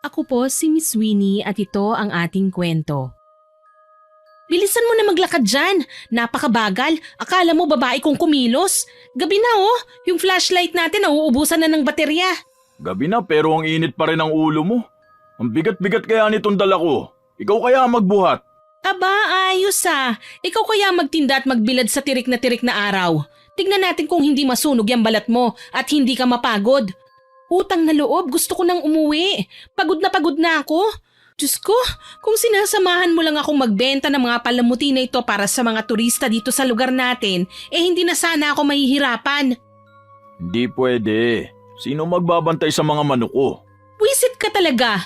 Ako po si Miss Winnie at ito ang ating kwento. Bilisan mo na maglakad dyan. Napakabagal. Akala mo babae kong kumilos. Gabi na oh. Yung flashlight natin nauubusan na ng baterya. Gabi na pero ang init pa rin ang ulo mo. Ang bigat-bigat kaya nitong dala ko. Ikaw kaya magbuhat. Aba, ayos ah. Ikaw kaya magtinda at magbilad sa tirik na araw. Tignan natin kung hindi masunog yung balat mo at hindi ka mapagod. Utang na loob, gusto ko nang umuwi. Pagod na ako. Diyos ko, kung sinasamahan mo lang akong magbenta ng mga palamuti na ito para sa mga turista dito sa lugar natin, hindi na sana ako mahihirapan. Hindi pwede. Sino magbabantay sa mga manok ko? Wisit ka talaga.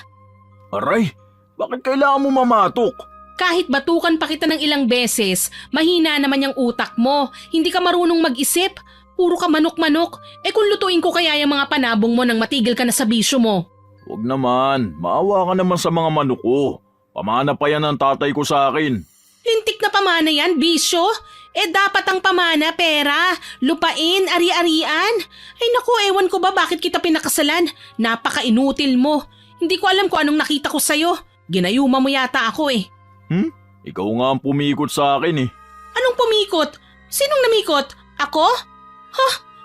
Aray, bakit kailangan mo mamatok? Kahit batukan pa kita ng ilang beses, mahina naman yung utak mo. Hindi ka marunong mag-isip. Puro ka manok-manok. Kung lutuin ko kaya yung mga panabong mo nang matigil ka na sa bisyo mo. Huwag naman, maawa ka naman sa mga manok ko. Pamana pa yan ng tatay ko sa akin. Lintik na pamana yan, bisyo. Dapat ang pamana, pera, lupain, ari-arian. Ay naku, ewan ko ba bakit kita pinakasalan? Napaka-inutil mo. Hindi ko alam kung anong nakita ko sa'yo. Ginayuma mo yata ako eh. Ikaw nga ang pumikot sa akin eh. Anong pumikot? Sinong namikot? Ako?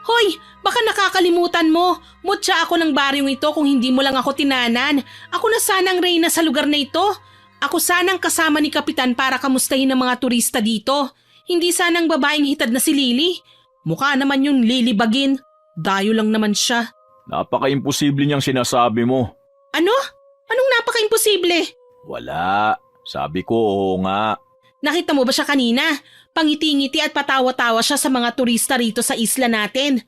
Hoy, baka nakakalimutan mo. Mutya ako ng baryong ito kung hindi mo lang ako tinanan. Ako na sanang reyna sa lugar na ito. Ako sanang kasama ni Kapitan para kamustahin ang mga turista dito. Hindi sanang babaeng hitad na si Lily. Mukha naman yung lilibagin. Dayo lang naman siya. Napaka-imposible niyang sinasabi mo. Ano? Anong napaka-imposible? Wala. Sabi ko oo nga. Nakita mo ba siya kanina? Pangiti-ngiti at patawa-tawa siya sa mga turista rito sa isla natin.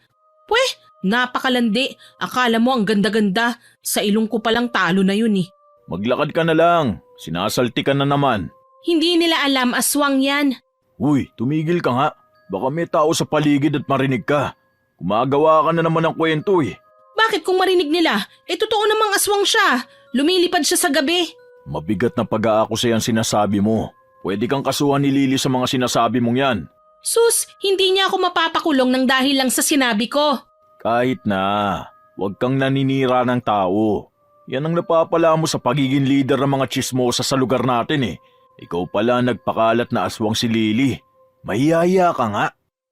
Pweh, napakalandi. Akala mo ang ganda-ganda. Sa ilong ko palang talo na yun eh. Maglakad ka na lang. Sinasalti ka na naman. Hindi nila alam aswang yan. Uy, tumigil ka nga. Baka may tao sa paligid at marinig ka. Gumagawa ka na naman ng kwento eh. Bakit kung marinig nila? Totoo namang aswang siya. Lumilipad siya sa gabi. Mabigat na pag-aakusa yan sinasabi mo. Pwede kang kasuhan ni Lily sa mga sinasabi mong yan. Sus, hindi niya ako mapapakulong ng dahil lang sa sinabi ko. Kahit na, huwag kang naninira ng tao. Yan ang napapala mo sa pagiging leader ng mga tsismosa sa lugar natin eh. Ikaw pala nagpakalat na aswang si Lily. Mahiyaya ka nga.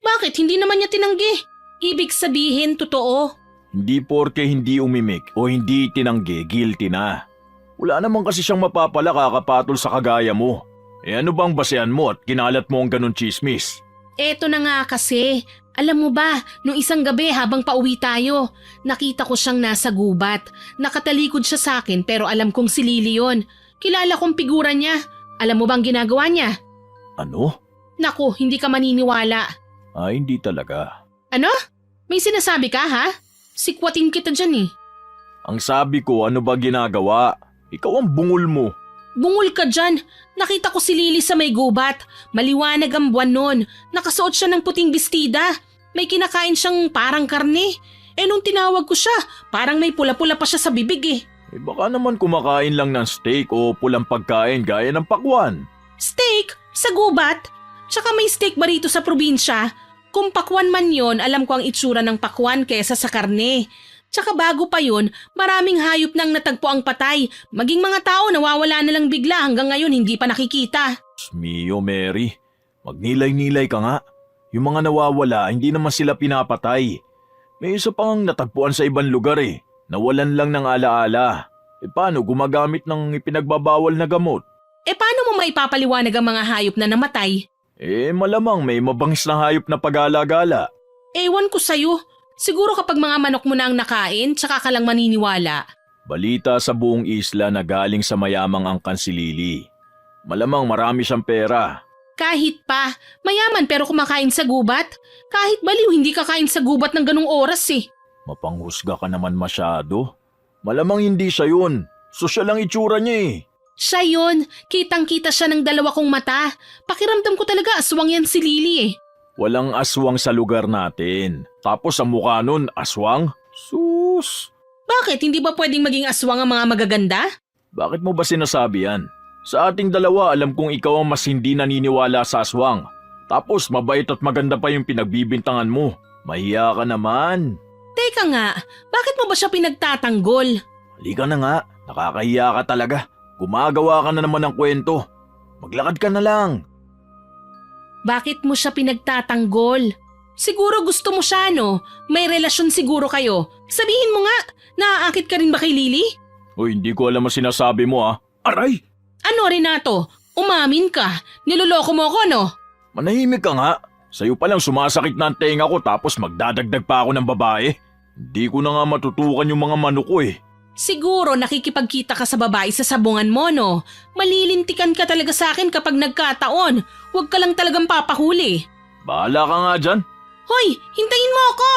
Bakit? Hindi naman niya tinanggi. Ibig sabihin, totoo. Hindi porke hindi umimik o hindi tinanggi, guilty na. Wala naman kasi siyang mapapala kakapatol sa kagaya mo. Ano bang basehan mo at kinalat mo ang ganun chismis? Eto na nga kasi. Alam mo ba, nung isang gabi habang pauwi tayo, nakita ko siyang nasa gubat. Nakatalikod siya sa akin pero alam kong si Lily yun. Kilala kong figura niya. Alam mo bang ginagawa niya? Ano? Naku, hindi ka maniniwala. Hindi talaga. Ano? May sinasabi ka ha? Sikwatin kita dyan eh. Ang sabi ko, ano ba ginagawa? Ikaw ang bungol mo. Bungol ka dyan. Nakita ko si Lily sa may gubat. Maliwanag ang buwan nun. Nakasuot siya ng puting bestida. May kinakain siyang parang karne. Nung tinawag ko siya, parang may pula-pula pa siya sa bibig eh. Baka naman kumakain lang ng steak o pulang pagkain gaya ng pakwan. Steak? Sa gubat? Tsaka may steak ba rito sa probinsya? Kung pakwan man yon, alam ko ang itsura ng pakwan kesa sa karne. Tsaka bago pa yun, maraming hayop nang natagpo ang patay. Maging mga tao nawawala na lang bigla hanggang ngayon hindi pa nakikita. Mio Mary, magnilay-nilay ka nga. Yung mga nawawala, hindi naman sila pinapatay. May isa pang natagpuan sa ibang lugar eh. Nawalan lang ng alaala. Paano gumagamit ng ipinagbabawal na gamot? Paano mo maipapaliwanag ang mga hayop na namatay? Malamang may mabangis na hayop na pag-alagala. Ewan ko sa'yo. Siguro kapag mga manok mo na ang nakain, tsaka ka lang maniniwala. Balita sa buong isla na galing sa mayamang angkan si Lily. Malamang marami siyang pera. Kahit pa, mayaman pero kumakain sa gubat. Kahit baliw, hindi kakain sa gubat ng ganung oras eh. Mapanghusga ka naman masyado. Malamang hindi siya yun. Sosyal lang itsura niya eh. Siya yun. Kitang-kita siya ng dalawa kong mata. Pakiramdam ko talaga aswang yan si Lily eh. Walang aswang sa lugar natin. Tapos ang mukha nun, aswang? Sus! Bakit? Hindi ba pwedeng maging aswang ang mga magaganda? Bakit mo ba sinasabi yan? Sa ating dalawa, alam kong ikaw ang mas hindi naniniwala sa aswang. Tapos mabait at maganda pa yung pinagbibintangan mo. Mahiya ka naman. Teka nga, bakit mo ba siya pinagtatanggol? Halika na nga. Nakakahiya ka talaga. Gumagawa ka na naman ng kwento. Maglakad ka na lang. Bakit mo siya pinagtatanggol? Siguro gusto mo siya, no? May relasyon siguro kayo. Sabihin mo nga, naaakit ka rin ba kay Lily? Uy, hindi ko alam ang sinasabi mo ah. Aray! Ano, Renato? Umamin ka. Niloloko mo ako, no? Manahimik ka nga. Sa'yo palang sumasakit na ang tenga ko tapos magdadagdag pa ako ng babae. Hindi ko na nga matutukan yung mga mano ko eh. Siguro nakikipagkita ka sa babae sa sabungan mo, no? Malilintikan ka talaga sa akin kapag nagkataon. Huwag ka lang talagang papahuli. Bahala ka nga dyan. Hoy, hintayin mo ako!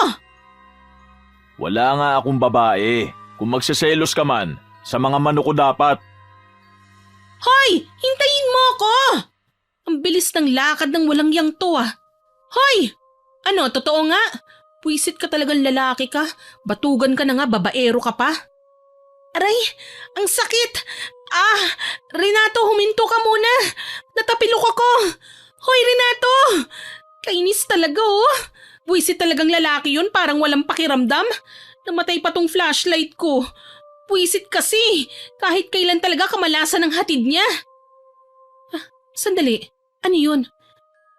Wala nga akong babae. Kung magseselos ka man, sa mga mano ko dapat. Hoy, hintayin mo ako! Ang bilis ng lakad ng walang yang to ah. Hoy! Ano, totoo nga? Puisit ka talagang lalaki ka. Batugan ka na nga, babaero ka pa. Aray, ang sakit! Renato, huminto ka muna! Natapilok ako! Hoy, Renato! Kainis talaga oh! Puisit talagang lalaki yun, parang walang pakiramdam. Namatay pa tong flashlight ko. Puisit kasi, kahit kailan talaga kamalasan ng hatid niya. Sandali, ano yun?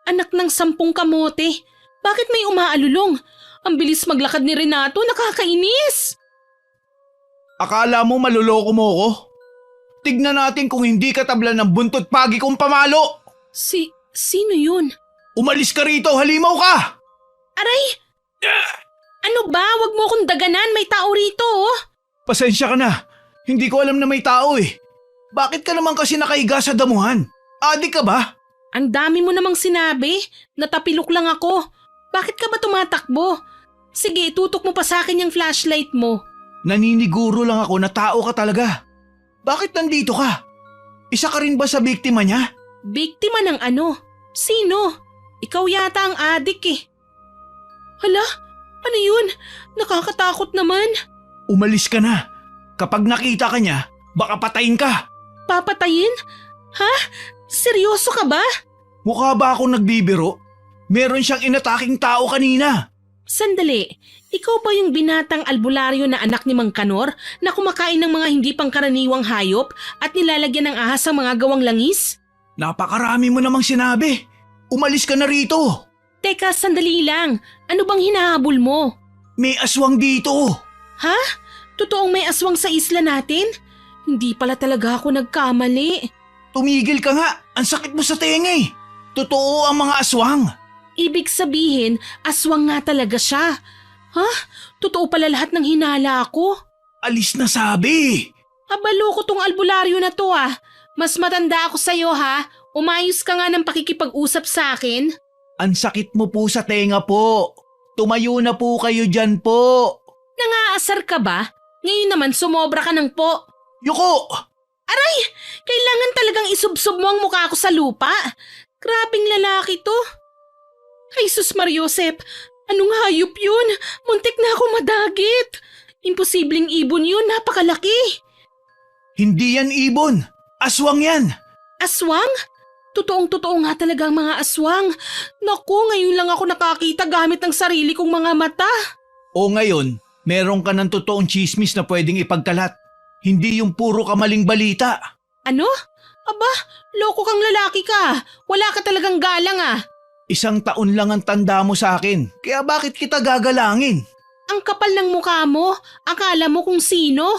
Anak ng 10 kamote. Bakit may umaalulong? Ang bilis maglakad ni Renato, nakakainis! Akala mo maluloko mo ko? Tignan natin kung hindi ka tabla ng buntot pagi kong pamalo! Sino yun? Umalis ka rito, halimaw ka! Aray! Ano ba? Wag mo akong daganan, may tao rito oh! Pasensya ka na, hindi ko alam na may tao eh. Bakit ka naman kasi nakahiga sa damuhan? Adik ka ba? Ang dami mo namang sinabi, natapilok lang ako. Bakit ka ba tumatakbo? Sige, tutok mo pa sa akin yung flashlight mo. Naniniguro lang ako na tao ka talaga. Bakit nandito ka? Isa ka rin ba sa biktima niya? Biktima ng ano? Sino? Ikaw yata ang adik eh. Hala, ano yun? Nakakatakot naman. Umalis ka na. Kapag nakita ka niya, baka patayin ka. Papatayin? Ha? Seryoso ka ba? Mukha ba akong nagbibiro? Meron siyang inataking tao kanina. Sandali, ikaw ba yung binatang albularyo na anak ni Mang Kanor na kumakain ng mga hindi pangkaraniwang hayop at nilalagyan ng ahas ang mga gawang langis? Napakarami mo namang sinabi. Umalis ka na rito. Teka, sandali lang. Ano bang hinahabol mo? May aswang dito. Ha? Totoong may aswang sa isla natin? Hindi pala talaga ako nagkamali. Tumigil ka nga. Ang sakit mo sa tenga eh. Totoo ang mga aswang. Ibig sabihin, aswang nga talaga siya. Ha? Totoo pala lahat ng hinala ko? Alis na sabi. Abalo ko tong albularyo na to ah. Mas matanda ako sa'yo ha. Umayos ka nga ng pakikipag-usap sa akin. Ang sakit mo po sa tenga po. Tumayo na po kayo dyan po. Nangaasar ka ba? Ngayon naman sumobra ka ng po. Yuko! Aray! Kailangan talagang isubsob mo ang mukha ko sa lupa. Grabing lalaki to. Ay sus Mariosep, anong hayop yun? Muntik na ako madagit. Imposibleng ibon yun, napakalaki. Hindi yan ibon. Aswang yan. Aswang? Totoong-totoo nga talaga ang mga aswang. Naku, ngayon lang ako nakakita gamit ng sarili kong mga mata. O ngayon, meron ka ng totoong chismis na pwedeng ipagkalat. Hindi yung puro kamaling balita. Ano? Aba, loko kang lalaki ka. Wala ka talagang galang ah. 1 taon lang ang tanda mo sa akin, kaya bakit kita gagalangin? Ang kapal ng mukha mo. Akala mo kung sino?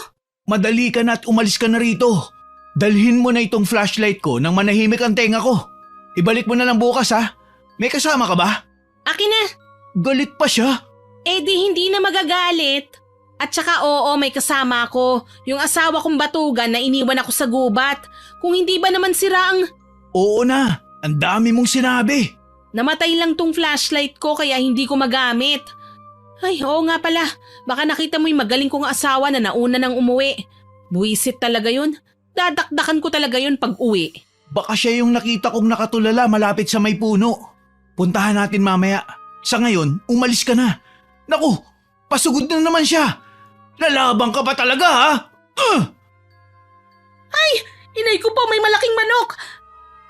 Madali ka na at umalis ka na rito. Dalhin mo na itong flashlight ko nang manahimik ang tenga ko. Ibalik mo na lang bukas ha. May kasama ka ba? Akin na. Galit pa siya. Eh di hindi na magagalit. At saka oo, may kasama ako. Yung asawa kong batugan na iniwan ako sa gubat. Kung hindi ba naman sira ang... Oo na, ang dami mong sinabi. Namatay lang tong flashlight ko kaya hindi ko magamit. Ay, oo nga pala. Baka nakita mo yung magaling kong asawa na nauna nang umuwi. Buwisit talaga yun. Dadakdakan ko talaga yun pag uwi. Baka siya yung nakita kong nakatulala malapit sa may puno. Puntahan natin mamaya. Sa ngayon, umalis ka na. Naku, pasugod na naman siya. Lalabang ka pa talaga ha? Ay, inay ko po may malaking manok.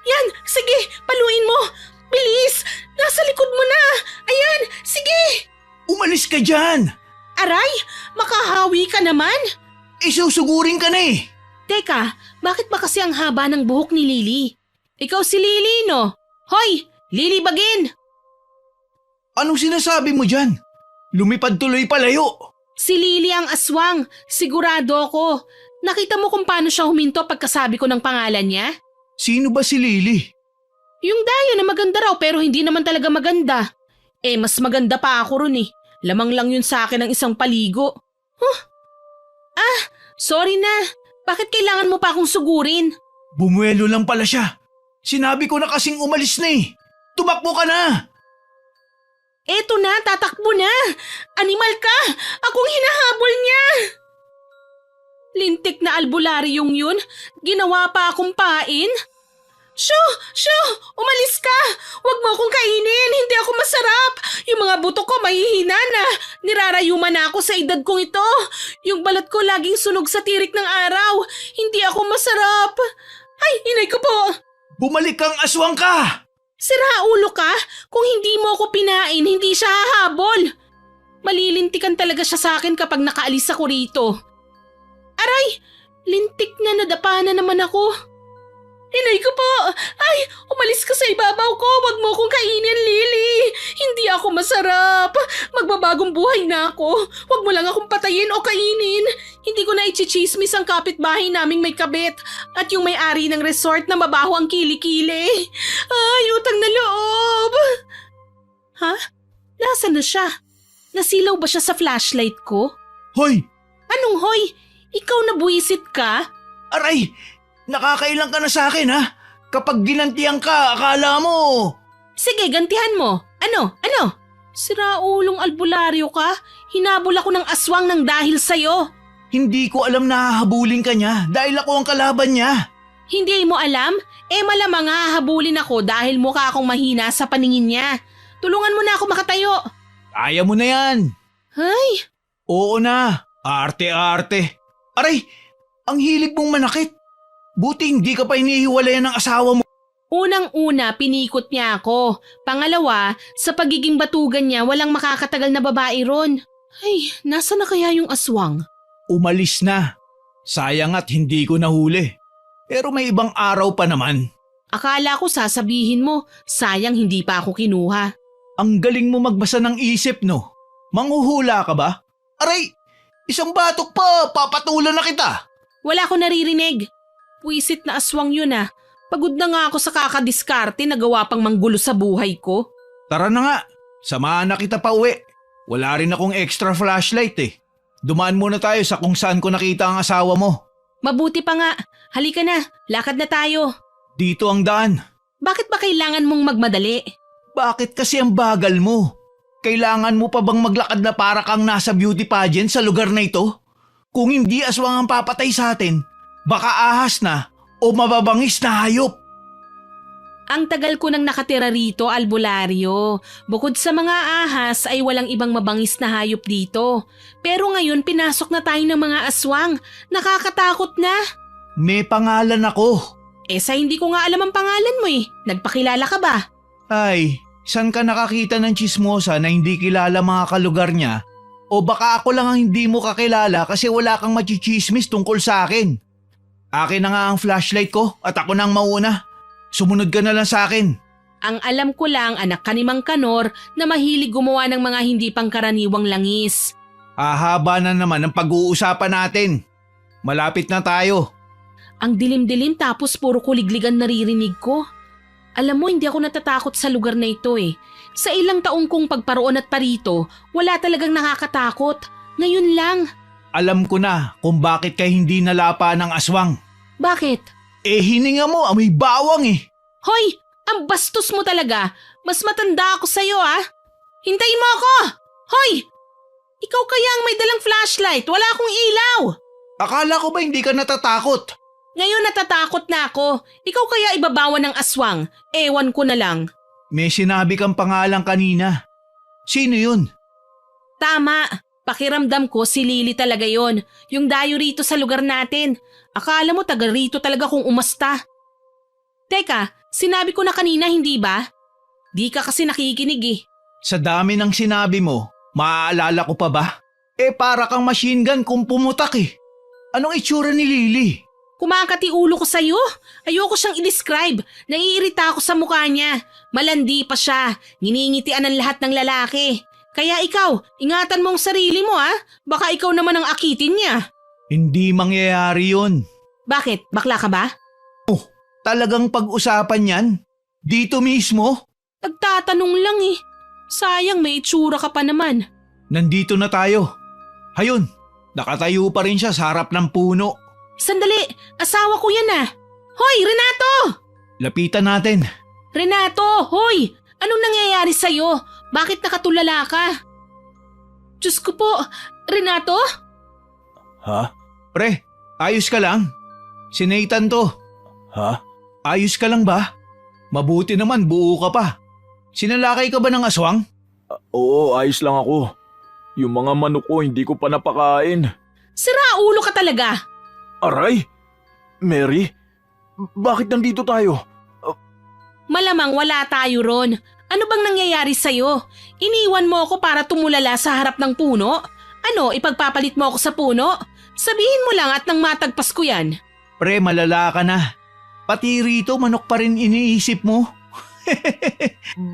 Yan, sige, paluin mo. Bilis, nasa likod mo na. Ayan, sige. Umalis ka dyan. Aray, makahawi ka naman. Isusugurin ka na eh. Teka, bakit ba kasi ang haba ng buhok ni Lily? Ikaw si Lily, no? Hoy, Lily Bagin! Anong sinasabi mo dyan? Lumipad tuloy palayo. Si Lily ang aswang, sigurado ako. Nakita mo kung paano siya huminto pagkasabi ko ng pangalan niya? Sino ba si Lily? Yung dayo na maganda raw pero hindi naman talaga maganda. Mas maganda pa ako ron eh. Lamang lang yun sa akin ng isang paligo. Sorry na. Bakit kailangan mo pa akong sugurin? Bumuelo lang pala siya. Sinabi ko na kasing umalis na eh. Tumakbo ka na. Eto na, tatakbo na! Animal ka! Akong hinahabol niya! Lintik na albularyong yun, ginawa pa akong pain. Shoo! Umalis ka! Huwag mo akong kainin, hindi ako masarap! Yung mga buto ko mahihina na, nirarayuman na ako sa edad kong ito. Yung balat ko laging sunog sa tirik ng araw, hindi ako masarap. Ay, inay ko po! Bumalik kang aswang ka! Sira ulo ka? Kung hindi mo ako pinain, hindi siya hahabol. Malilintikan talaga siya sa akin kapag nakaalis ako rito. Aray! Lintik na nadapa na naman ako. Inay ko po! Ay! Umalis ka sa ibabaw ko! Huwag mo akong kainin, Lily! Hindi ako masarap! Magbabagong buhay na ako! Huwag mo lang akong patayin o kainin! Hindi ko na ichichismis ang kapitbahay naming may kabit at yung may-ari ng resort na mabaho ang kilikili. Ay, utang na loob! Ha? Nasaan na siya? Nasilaw ba siya sa flashlight ko? Hoy! Anong hoy? Ikaw na buwisit ka? Aray! Nakakailang ka na sa akin ha? Kapag ginantihan ka, akala mo. Sige, gantihan mo. Ano? Siraulong albularyo ka? Hinabol ako ng aswang ng dahil sa'yo. Hindi ko alam na hahabulin ka niya dahil ako ang kalaban niya. Hindi mo alam? Malamang hahabulin ako dahil mukha akong mahina sa paningin niya. Tulungan mo na ako makatayo. Kaya mo na yan. Ay, Oo na, arte-arte. Aray, ang hilig mong manakit. Buti hindi ka pa inihiwalayan ng asawa mo. unang-una pinikot niya ako. Pangalawa, sa pagiging batugan niya walang makakatagal na babae ron. Ay, nasa na kaya yung aswang? Umalis na. Sayang at hindi ko nahuli. Pero may ibang araw pa naman. Akala ko sasabihin mo, sayang hindi pa ako kinuha. Ang galing mo magbasa ng isip, no? Manghuhula ka ba? Aray, isang batok pa, papatulan na kita. Wala ko naririnig. Puwisit na aswang yun ah. Pagod na nga ako sa kakadiskarte na gawa pang manggulo sa buhay ko. Tara na nga, samahan na kita pa uwi. Wala rin akong extra flashlight eh. Dumaan muna tayo sa kung saan ko nakita ang asawa mo. Mabuti pa nga. Halika na, lakad na tayo. Dito ang daan. Bakit ba kailangan mong magmadali? Bakit kasi ang bagal mo? Kailangan mo pa bang maglakad na para kang nasa beauty pageant sa lugar na ito? Kung hindi aswang ang papatay sa atin, baka ahas na o mababangis na hayop. Ang tagal ko nang nakatira rito, albularyo. Bukod sa mga ahas ay walang ibang mabangis na hayop dito. Pero ngayon pinasok na tayo ng mga aswang. Nakakatakot na. May pangalan ako. Sa hindi ko nga alam ang pangalan mo eh. Nagpakilala ka ba? Ay, saan ka nakakita ng chismosa na hindi kilala mga kalugar niya? O baka ako lang ang hindi mo kakilala kasi wala kang machichismis tungkol sa akin. Akin na nga ang flashlight ko at ako na ang mauna. Sumunod ka na lang sa akin. Ang alam ko lang anak ka ni Mang Kanor na mahilig gumawa ng mga hindi pangkaraniwang langis. Hahaba na naman ang pag-uusapan natin. Malapit na tayo. Ang dilim-dilim tapos puro kuligligan naririnig ko. Alam mo, hindi ako natatakot sa lugar na ito eh. Sa ilang taong kong pagparoon at parito, wala talagang nakakatakot. Ngayon lang. Alam ko na kung bakit ka hindi nalapa ng aswang. Bakit? Hininga mo, amoy bawang eh. Hoy! Ang bastos mo talaga! Mas matanda ako sa'yo ah! Hintayin mo ako! Hoy! Ikaw kaya ang may dalang flashlight, wala akong ilaw! Akala ko ba hindi ka natatakot? Ngayon natatakot na ako. Ikaw kaya ibabawan ng aswang. Ewan ko na lang. May sinabi kang pangalan kanina. Sino yun? Tama. Pakiramdam ko si Lily talaga yon. Yung dayo rito sa lugar natin. Akala mo taga rito talaga kung umasta. Teka, sinabi ko na kanina hindi ba? Di ka kasi nakikinig eh. Sa dami ng sinabi mo, maaalala ko pa ba? Para kang machine gun kung pumutak eh. Anong itsura ni Lily? Kumakati ulo ko sa'yo. Ayoko siyang i-describe. Naiirita ako sa mukha niya. Malandi pa siya. Nginingitian ng lahat ng lalaki. Kaya ikaw, ingatan mo ang sarili mo ha. Baka ikaw naman ang akitin niya. Hindi mangyayari yun. Bakit? Bakla ka ba? Talagang pag-usapan yan? Dito mismo? Nagtatanong lang eh. Sayang may itsura ka pa naman. Nandito na tayo. Hayun, nakatayo pa rin siya sa harap ng puno. Sandali, asawa ko yan ah. Hoy, Renato! Lapitan natin. Renato, hoy! Anong nangyayari sa'yo? Bakit nakatulala ka? Diyos ko po, Renato? Ha? Pre, ayos ka lang? Si Nathan to. Ha? Ayos ka lang ba? Mabuti naman buo ka pa. Sinalakay ka ba ng aswang? Oo, ayos lang ako. Yung mga manok ko hindi ko pa napakain. Sira ulo ka talaga. Aray! Mary? Bakit nandito tayo? Malamang wala tayo ron. Ano bang nangyayari sa'yo? Iniwan mo ako para tumulala sa harap ng puno? Ano, ipagpapalit mo ako sa puno? Sabihin mo lang at nang matagpas ko yan. Pre, malala ka na. Pati rito manok pa rin iniisip mo.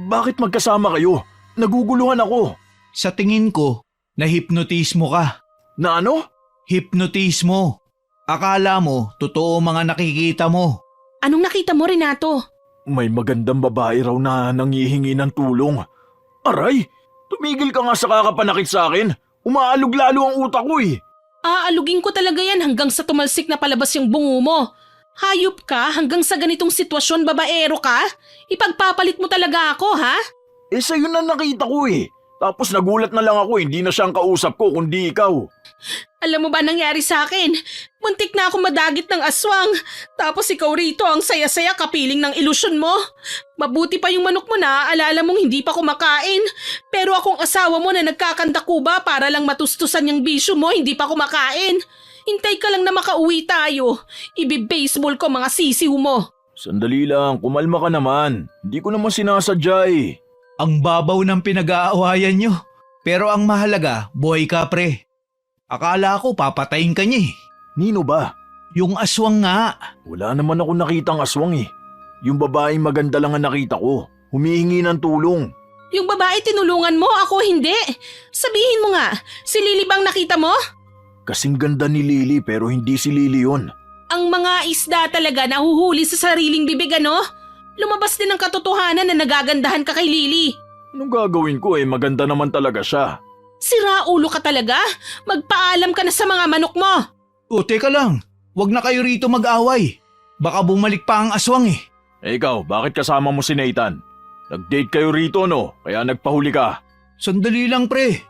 Bakit magkasama kayo? Naguguluhan ako. Sa tingin ko, nahipnotismo ka. Na ano? Hipnotismo. Akala mo, totoo mga nakikita mo. Anong nakita mo, Renato? May magandang babae raw na nangihingi ng tulong. Aray! Tumigil ka nga sa kakapanakit sa akin. Umaalog lalo ang utak ko eh. Aalugin ko talaga yan hanggang sa tumalsik na palabas yung bungo mo. Hayop ka hanggang sa ganitong sitwasyon, babaero ka? Ipagpapalit mo talaga ako, ha? Eh sa'yo na nakita ko eh. Tapos nagulat na lang ako, hindi na siya ang kausap ko kundi ikaw. Alam mo ba nangyari sa akin? Muntik na ako madagit ng aswang. Tapos ikaw rito ang saya-saya kapiling ng ilusyon mo. Mabuti pa yung manok mo na alala mong hindi pa kumakain. Pero akong asawa mo na nagkakandakuba para lang matustusan yung bisyo mo, hindi pa kumakain. Hintay ka lang na makauwi tayo. Ibi-baseball ko mga sisiw mo. Sandali lang, kumalma ka naman. Hindi ko naman sinasadya eh. Ang babaw ng pinag-aawayan nyo. Pero ang mahalaga, buhay ka pre. Akala ko papatayin ka niya eh. Nino ba? Yung aswang nga. Wala naman ako nakitang aswang eh. Yung babaeng maganda lang ang nakita ko. Humihingi ng tulong. Yung babae tinulungan mo, ako hindi. Sabihin mo nga, si Lily bang nakita mo? Kasing ganda ni Lily pero hindi si Lily yun. Ang mga isda talaga nahuhuli sa sariling bibig, ano? Lumabas din ang katotohanan na nagagandahan ka kay Lily. Anong gagawin ko eh, maganda naman talaga siya. Sira ulo ka talaga? Magpaalam ka na sa mga manok mo. O teka lang, wag na kayo rito mag-away. Baka bumalik pa ang aswang eh. Eh ikaw, bakit kasama mo si Nathan? Nag-date kayo rito no, kaya nagpahuli ka. Sandali lang pre.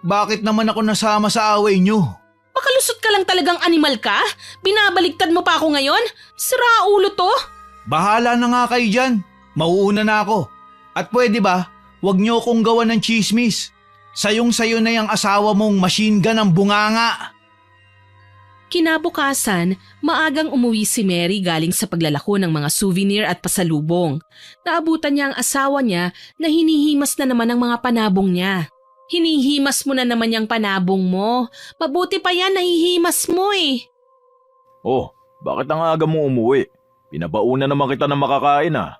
Bakit naman ako nasama sa away nyo? Makalusot ka lang talagang animal ka? Binabaligtad mo pa ako ngayon? Sira ulo to? Bahala na nga kayo dyan. Mauuna na ako. At pwede ba, wag nyo akong gawa ng chismis. Sayong-sayo na yung asawa mong machine gun ang bunganga. Kinabukasan, maagang umuwi si Mary galing sa paglalako ng mga souvenir at pasalubong. Naabutan niya ang asawa niya na hinihimas na naman ang mga panabong niya. Hinihimas mo na naman yung panabong mo. Mabuti pa yan, nahihimas mo eh. Oh, bakit ang aga mo umuwi? Pinabauna naman kita na makakain ah.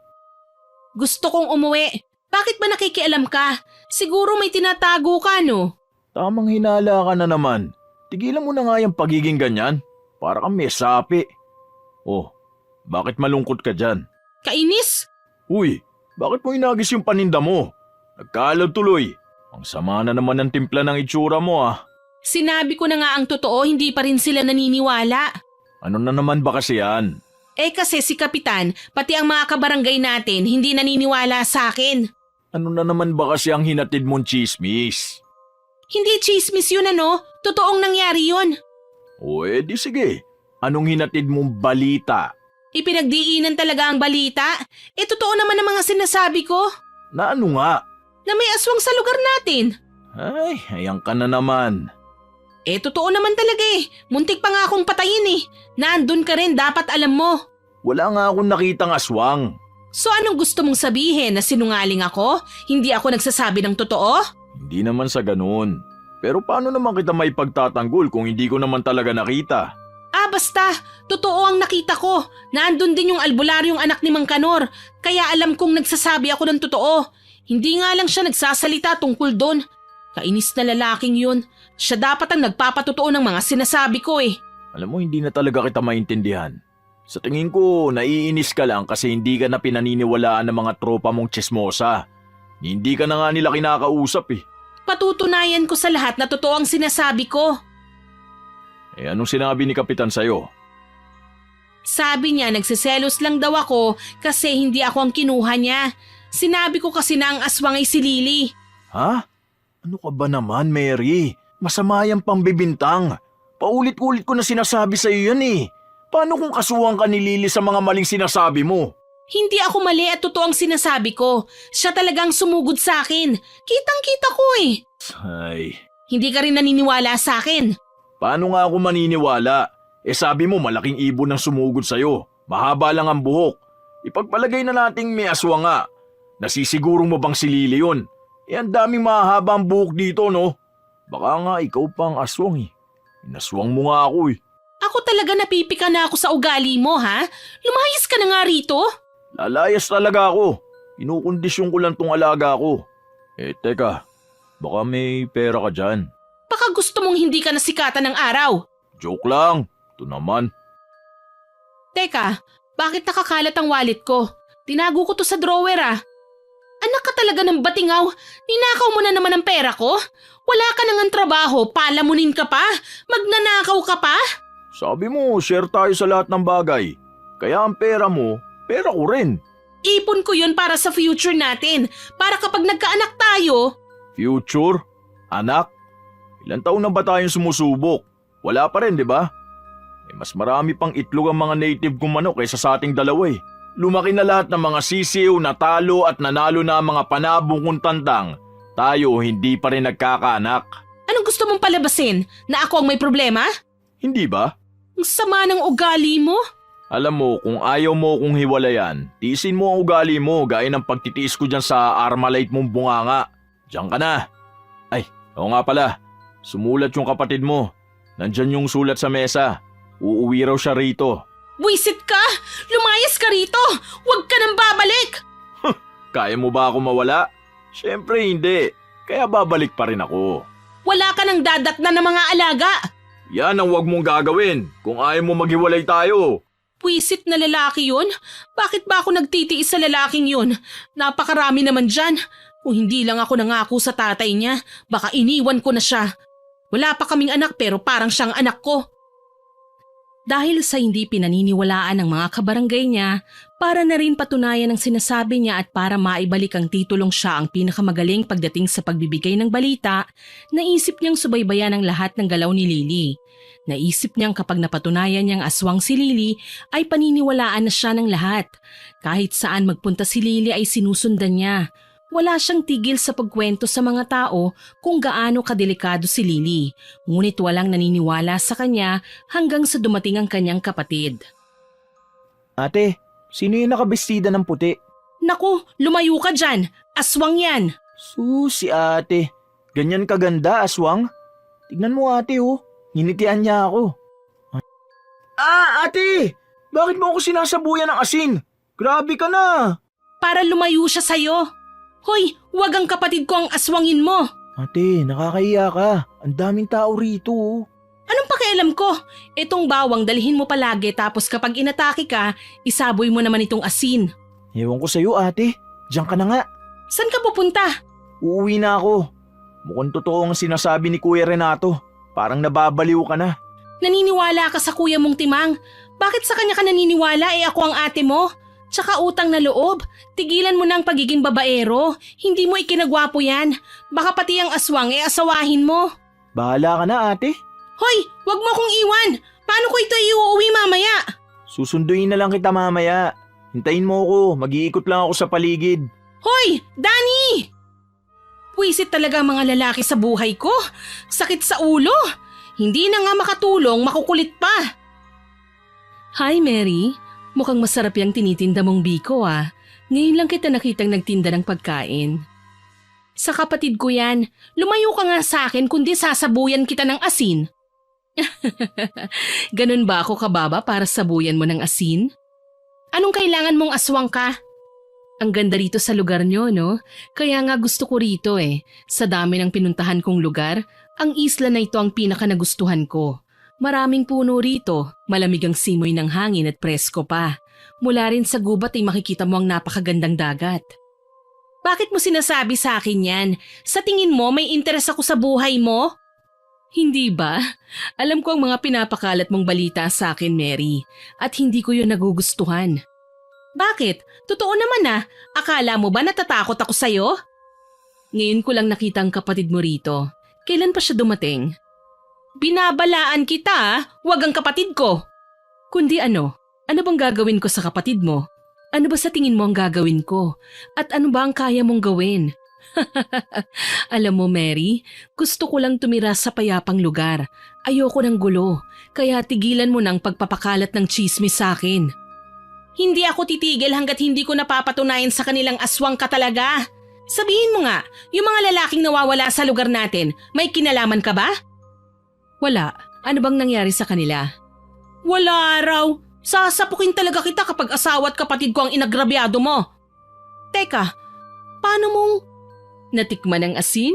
Gusto kong umuwi. Bakit ba nakikialam ka? Siguro may tinatago ka, no? Tamang hinala ka na naman. Tigilan mo na nga yung pagiging ganyan. Para kang may sapi. Oh, bakit malungkot ka dyan? Kainis? Uy, bakit mo inagis yung paninda mo? Nagkalab tuloy. Ang sama na naman ng timpla ng itsura mo ah. Sinabi ko na nga ang totoo, hindi pa rin sila naniniwala. Ano na naman ba kasi yan? Eh kasi si Kapitan, pati ang mga kabarangay natin, hindi naniniwala sa akin. Ano na naman ba kasi ang hinatid mong chismis? Hindi chismis yun ano, totoong nangyari yun. O di sige. Anong hinatid mong balita? Ipinagdiinan talaga ang balita. Eh totoo naman ang mga sinasabi ko. Na ano nga? Na may aswang sa lugar natin. Ay, ayan ka na naman. Eh totoo naman talaga eh. Muntik pa nga akong patayin eh. Nandun ka rin, dapat alam mo. Wala nga akong nakitang aswang. So anong gusto mong sabihin, na sinungaling ako? Hindi ako nagsasabi ng totoo? Hindi naman sa ganun. Pero paano naman kita may pagtatanggol kung hindi ko naman talaga nakita? basta. Totoo ang nakita ko. Naandun din yung albularyong anak ni Mang Kanor. Kaya alam kong nagsasabi ako ng totoo. Hindi nga lang siya nagsasalita tungkol doon. Kainis na lalaking yun. Siya dapat ang nagpapatotoo ng mga sinasabi ko eh. Alam mo, hindi na talaga kita maintindihan. Sa tingin ko, naiinis ka lang kasi hindi ka na pinaniniwalaan ng mga tropa mong tsismosa. Hindi ka na nga nila kinakausap eh. Patutunayan ko sa lahat na totoo ang sinasabi ko. Eh anong sinabi ni Kapitan sa'yo? Sabi niya nagsiselos lang daw ako kasi hindi ako ang kinuha niya. Sinabi ko kasi na ang aswang ay si Lily. Ha? Ano ka ba naman, Mary? Masama yung pambibintang. Paulit-ulit ko na sinasabi sa'yo yan eh. Paano kung kasuhan ka ni Lily sa mga maling sinasabi mo? Hindi ako mali at totoo ang sinasabi ko. Siya talagang sumugod sa akin. Kitang-kita ko eh. Ay, Hindi ka rin naniniwala sa akin. paano nga ako maniniwala? Eh sabi mo malaking ibon ang sumugod sa'yo. Mahaba lang ang buhok. Ipagpalagay na nating may aswang nga. Nasisigurong mo bang si Lily yun? Eh ang daming mahaba ang buhok dito no? Baka nga ikaw pang aswang eh. Inaswang mo nga ako eh. Ako talaga napipika na ako sa ugali mo ha? Lumayas ka na nga rito. Lalayas talaga ako. Kinukondisyon ko lang tong alaga ko. Eh teka, baka may pera ka dyan. Baka gusto mong hindi ka nasikatan ng araw. Joke lang. Ito naman. Teka, bakit nakakalat ang wallet ko? Tinago ko to sa drawer ah. Anak ka talaga ng batingaw. Ninakaw mo na naman ang pera ko. Wala ka nang trabaho, palamunin ka pa? Magnanakaw ka pa? Sabi mo, share tayo sa lahat ng bagay. Kaya ang pera mo, pera ko rin. Ipon ko yun para sa future natin. Para kapag nagkaanak tayo. Future? Anak? Ilan taon na ba tayong sumusubok? Wala pa rin, di ba? Eh, mas marami pang itlog ang mga native kong manok kaysa sa ating dalawa eh. Lumaki na lahat ng mga sisiw, natalo at nanalo na ang mga panabong kong tandang. Tayo hindi pa rin nagkakaanak. Anong gusto mong palabasin? Na ako ang may problema? Hindi ba? Ang sama ng ugali mo. Alam mo, kung ayaw mo kong hiwalayan, tiisin mo ang ugali mo gaya ng pagtitiis ko dyan sa Armalite mong bunganga. Diyan ka na. Ay, oo nga pala. Sumulat yung kapatid mo. Nandyan yung sulat sa mesa. Uuwi raw siya rito. Buisit ka! Lumayas ka rito! Huwag ka nang babalik! Kaya mo ba ako mawala? Siyempre hindi. Kaya babalik pa rin ako. Wala ka nang dadatnan ng mga alaga! Yan ang wag mong gagawin kung ayaw mo maghiwalay tayo. Buisit na lalaki yun? Bakit ba ako nagtitiis sa lalaking yun? Napakarami naman dyan. Kung hindi lang ako nangako sa tatay niya, baka iniwan ko na siya. Wala pa kaming anak pero parang siyang anak ko. Dahil sa hindi pinaniniwalaan ng mga kabarangay niya, para na rin patunayan ang sinasabi niya at para maibalik ang titulong siya ang pinakamagaling pagdating sa pagbibigay ng balita, naisip niyang subaybayan ang lahat ng galaw ni Lily. Naisip niyang kapag napatunayan niyang aswang si Lily ay paniniwalaan na siya ng lahat. Kahit saan magpunta si Lily ay sinusundan niya. Wala siyang tigil sa pagkwento sa mga tao kung gaano kadelikado si Lily, ngunit walang naniniwala sa kanya hanggang sa dumating ang kanyang kapatid. Ate, sino yung nakabestida ng puti? Naku, lumayo ka dyan! Aswang yan! Si ate. Ganyan kaganda, aswang? Tignan mo ate oh. Nginitian niya ako. Ate! Bakit mo ako sinasabuyan ng asin? Grabe ka na! Para lumayo siya sa'yo. Hoy, wag ang kapatid ko ang aswangin mo. Ate, nakakahiya ka. Ang daming tao rito. Anong pakialam ko? Itong bawang dalhin mo palagi tapos kapag inatake ka, isaboy mo naman itong asin. Ewan ko sa'yo ate. Diyan ka na nga. Saan ka pupunta? Uuwi na ako. Mukhang totoo ang sinasabi ni Kuya Renato. Parang nababaliw ka na. Naniniwala ka sa kuya mong timang. Bakit sa kanya ka naniniwala ako ang ate mo? Tsaka utang na loob. Tigilan mo na ang pagiging babaero. Hindi mo ikinagwapo yan. Baka pati ang aswang asawahin mo. Bahala ka na ate. Hoy, wag mo akong iwan. Paano ko ito iuuwi mamaya? Susunduin na lang kita mamaya. Hintayin mo ako. Mag-iikot lang ako sa paligid. Hoy, Danny! Puwisit talaga ang mga lalaki sa buhay ko. Sakit sa ulo. Hindi na nga makatulong, makukulit pa. Hi, Mary. Mukhang masarap yung tinitinda mong biko ah. Ngayon lang kita nakitang nagtinda ng pagkain. Sa kapatid ko yan, lumayo ka nga sa akin kundi sasabuyan kita ng asin. Ganun ba ako kababa para sabuyan mo ng asin? Anong kailangan mong aswang ka? Ang ganda rito sa lugar nyo, no? Kaya nga gusto ko rito eh. Sa dami ng pinuntahan kong lugar, ang isla na ito ang pinaka nagustuhan ko. Maraming puno rito, malamig ang simoy ng hangin at presko pa. Mula rin sa gubat ay makikita mo ang napakagandang dagat. Bakit mo sinasabi sa akin yan? Sa tingin mo may interes ako sa buhay mo? Hindi ba? Alam ko ang mga pinapakalat mong balita sa akin, Mary, at hindi ko yun nagugustuhan. Bakit? Totoo naman ah. Akala mo ba natatakot ako sa'yo? Ngayon ko lang nakita ang kapatid mo rito. Kailan pa siya dumating? Binabalaan kita ah. Huwag ang kapatid ko. Kundi ano? Ano bang gagawin ko sa kapatid mo? Ano ba sa tingin mo ang gagawin ko? At ano ba ang kaya mong gawin? Alam mo, Mary, gusto ko lang tumira sa payapang lugar. Ayoko ng gulo, kaya tigilan mo ng pagpapakalat ng tsismis sa akin. Hindi ako titigil hanggat hindi ko napapatunayan sa kanilang aswang ka talaga. Sabihin mo nga, yung mga lalaking nawawala sa lugar natin, may kinalaman ka ba? Wala. Ano bang nangyari sa kanila? Wala raw. Sasapukin talaga kita kapag asawa at kapatid ko ang inagrabyado mo. Teka, paano mong natikman ang asin?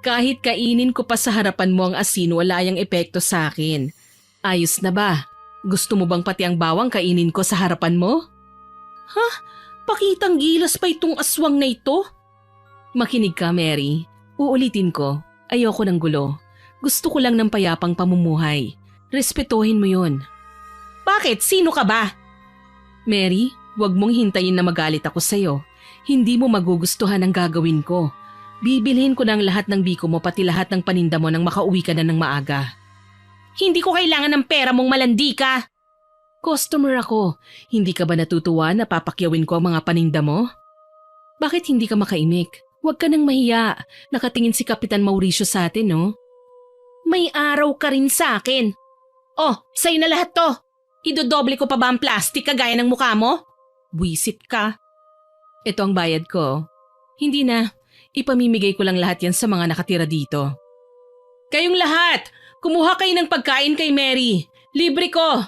Kahit kainin ko pa sa harapan mo ang asin, wala yang epekto sa akin. Ayos na ba? Gusto mo bang pati ang bawang kainin ko sa harapan mo? Ha? Pakitang gilas pa itong aswang na ito? Makinig ka, Mary. Uulitin ko. Ayoko ng gulo. Gusto ko lang ng payapang pamumuhay. Respetuhin mo yun. Bakit? Sino ka ba? Mary, huwag mong hintayin na magalit ako sa'yo. Hindi mo magugustuhan ang gagawin ko. Bibilhin ko na ang lahat ng biko mo pati lahat ng paninda mo nang makauwi ka na ng maaga. Hindi ko kailangan ng pera mong malandi ka. Customer ako. Hindi ka ba natutuwa na papakyawin ko ang mga paninda mo? Bakit hindi ka makaimik? Huwag ka nang mahiya. Nakatingin si Kapitan Mauricio sa atin, no? May araw ka rin sa akin. Oh, sa'yo na lahat to. Idodoble ko pa ba ang plastic kagaya ng mukha mo? Buisit ka. Ito ang bayad ko. Hindi na. Ipamimigay ko lang lahat yan sa mga nakatira dito. Kayong lahat! Kumuha kayo ng pagkain kay Mary. Libre ko.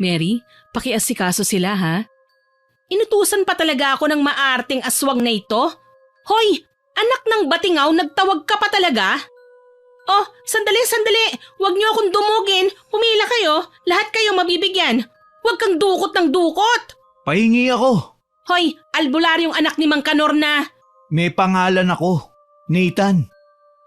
Mary, pakiasikaso sila ha? Inutusan pa talaga ako ng maarting aswang na ito? Hoy! Anak ng batingaw, nagtawag ka pa talaga? Oh, sandali! Huwag niyo akong dumugin. Pumila kayo. Lahat kayo mabibigyan. Huwag kang dukot ng dukot. Pahingi ako. Hoy, albularyong anak ni Mang Kanor na. May pangalan ako. Nathan.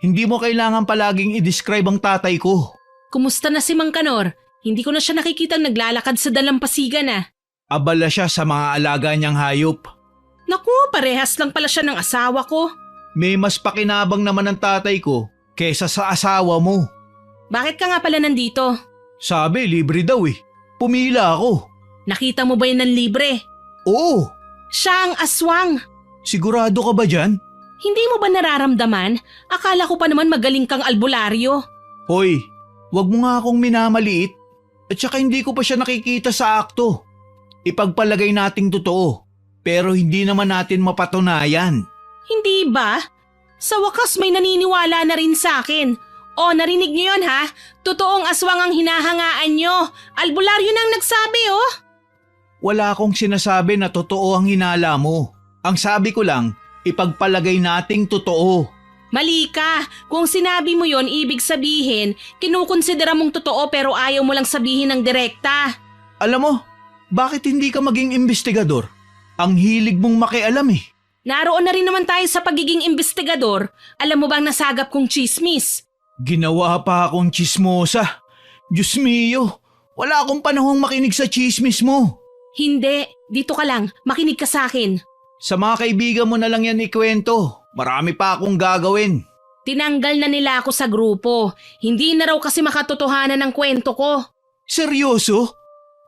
Hindi mo kailangan palaging i-describe ang tatay ko. Kumusta na si Mang Kanor? Hindi ko na siya nakikitang naglalakad sa dalampasigan ah. Abala siya sa mga alaga niyang hayop. Naku, parehas lang pala siya ng asawa ko. May mas pakinabang naman ang tatay ko kesa sa asawa mo. Bakit ka nga pala nandito? Sabi, libre daw eh. Pumila ako. Nakita mo ba yun ng libre? Oo. Siya ang aswang. Sigurado ka ba dyan? Hindi mo ba nararamdaman? Akala ko pa naman magaling kang albularyo. Hoy, wag mo nga akong minamaliit. At saka hindi ko pa siya nakikita sa akto. Ipagpalagay nating totoo. Pero hindi naman natin mapatunayan. Hindi ba? Sa wakas may naniniwala na rin sa akin. O, narinig niyo yun ha? Totoong aswang ang hinahangaan nyo. Albularyo nang nagsabi oh. Wala akong sinasabi na totoo ang hinala mo. Ang sabi ko lang, ipagpalagay nating totoo. Mali ka. Kung sinabi mo yon, ibig sabihin, kinukonsidera mong totoo pero ayaw mo lang sabihin ng direkta. Alam mo, bakit hindi ka maging investigador? Ang hilig mong makialam eh. Naroon na rin naman tayo sa pagiging investigador. Alam mo bang nasagap kong chismis? Ginawa pa akong chismosa. Diyos mio, wala akong panahong makinig sa chismis mo. Hindi, dito ka lang. Makinig ka sa akin. Sa mga kaibigan mo na lang yan ikwento. Marami pa akong gagawin. Tinanggal na nila ako sa grupo. Hindi na raw kasi makatotohanan ng kwento ko. Seryoso?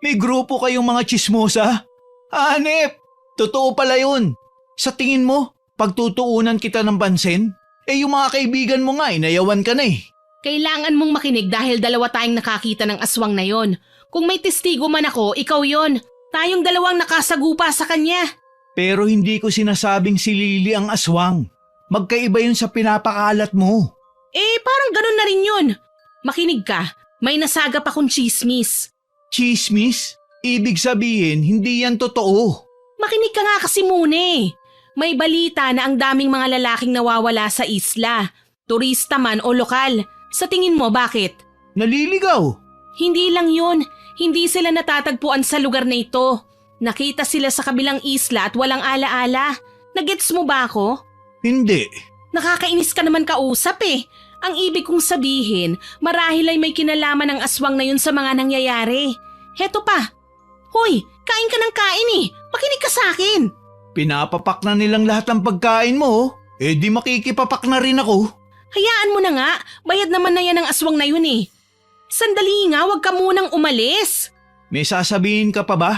May grupo kayong mga chismosa? Hanep! Totoo pala yun. Sa tingin mo, pagtutuunan kita ng pansin? Yung mga kaibigan mo nga, inayawan ka na eh. Kailangan mong makinig dahil dalawa tayong nakakita ng aswang na yon. Kung may testigo man ako, ikaw yon. Tayong dalawang nakasagupa sa kanya. Pero hindi ko sinasabing si Lily ang aswang. Magkaiba yun sa pinapakalat mo. Parang ganun na rin yun. Makinig ka, may nasagap akong chismis. Chismis? Ibig sabihin, hindi yan totoo. Makinig ka nga kasi muna eh. May balita na ang daming mga lalaking nawawala sa isla. Turista man o lokal. Sa tingin mo bakit? Naliligaw. Hindi lang yun. Hindi sila natatagpuan sa lugar na ito. Nakita sila sa kabilang isla at walang alaala. Nagets mo ba ako? Hindi. Nakakainis ka naman kausap eh. Ang ibig kong sabihin, marahil ay may kinalaman ng aswang na yun sa mga nangyayari. Heto pa. Hoy, kain ka ng kain eh. Makinig ka sa akin. Pinapapak na nilang lahat ng pagkain mo. Eh di makikipapak na rin ako. Hayaan mo na nga. Bayad naman na yan ng aswang na yun eh. Sandali nga, wag ka munang umalis. May sasabihin ka pa ba?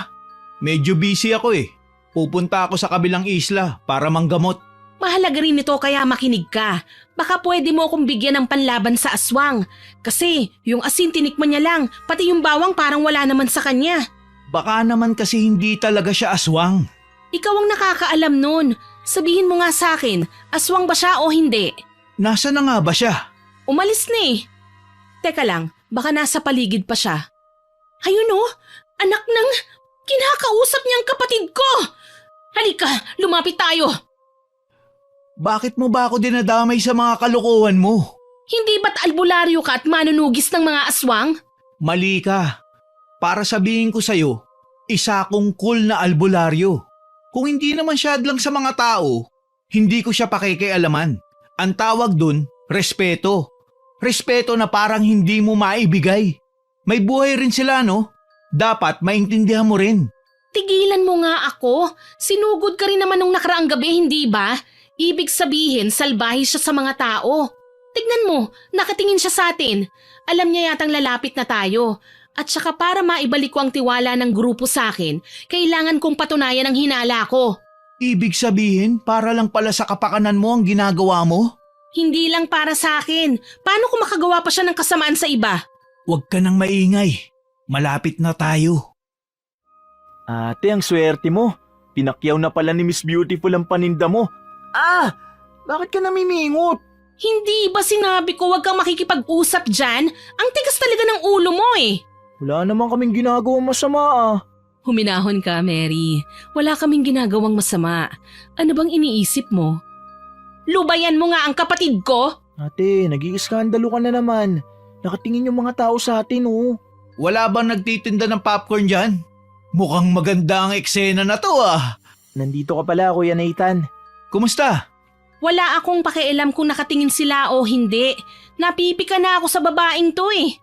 Medyo busy ako eh. Pupunta ako sa kabilang isla para manggamot. Mahalaga rin ito kaya makinig ka. Baka pwede mo akong bigyan ng panlaban sa aswang. Kasi yung asin tinikman niya lang, pati yung bawang parang wala naman sa kanya. Baka naman kasi hindi talaga siya aswang. Ikaw ang nakakaalam nun. Sabihin mo nga sa akin, aswang ba siya o hindi? Nasa na nga ba siya? Umalis na eh. Teka lang, baka nasa paligid pa siya. Ayun oh, anak ng kinakausap niyang kapatid ko. Halika, lumapit tayo. Bakit mo ba ako dinadamay sa mga kalokohan mo? Hindi ba't albularyo ka at manunugis ng mga aswang? Mali ka. Para sabihin ko sa'yo, isa akong cool na albularyo. Kung hindi naman siya lang sa mga tao, hindi ko siya pakikialaman. Ang tawag dun, respeto. Respeto na parang hindi mo maibigay. May buhay rin sila, no? Dapat maintindihan mo rin. Tigilan mo nga ako. Sinugod ka rin naman nung nakaraang gabi, hindi ba? Ibig sabihin, salbahe siya sa mga tao. Tignan mo, nakatingin siya sa atin. Alam niya yatang lalapit na tayo. At saka para maibalik ko ang tiwala ng grupo sa akin, kailangan kong patunayan ang hinala ko. Ibig sabihin, para lang pala sa kapakanan mo ang ginagawa mo? Hindi lang para sa akin. Paano kung makagawa pa siya ng kasamaan sa iba? Huwag ka nang maingay. Malapit na tayo. Ate, ang swerte mo. Pinakyaw na pala ni Miss Beautiful ang paninda mo. Bakit ka namimingot? Hindi ba sinabi ko wag kang makikipag-usap dyan? Ang tigas talaga ng ulo mo eh. Wala naman kaming ginagawang masama Huminahon ka, Mary. Wala kaming ginagawang masama. Ano bang iniisip mo? Lubayan mo nga ang kapatid ko? Ate, nag-iiskandalo ka na naman. Nakatingin yung mga tao sa atin, oh. Wala bang nagtitinda ng popcorn dyan? Mukhang maganda ang eksena na to Nandito ka pala, Kuya Nathan. Kumusta? Wala akong pakialam kung nakatingin sila o hindi. Napipika na ako sa babaeng to eh.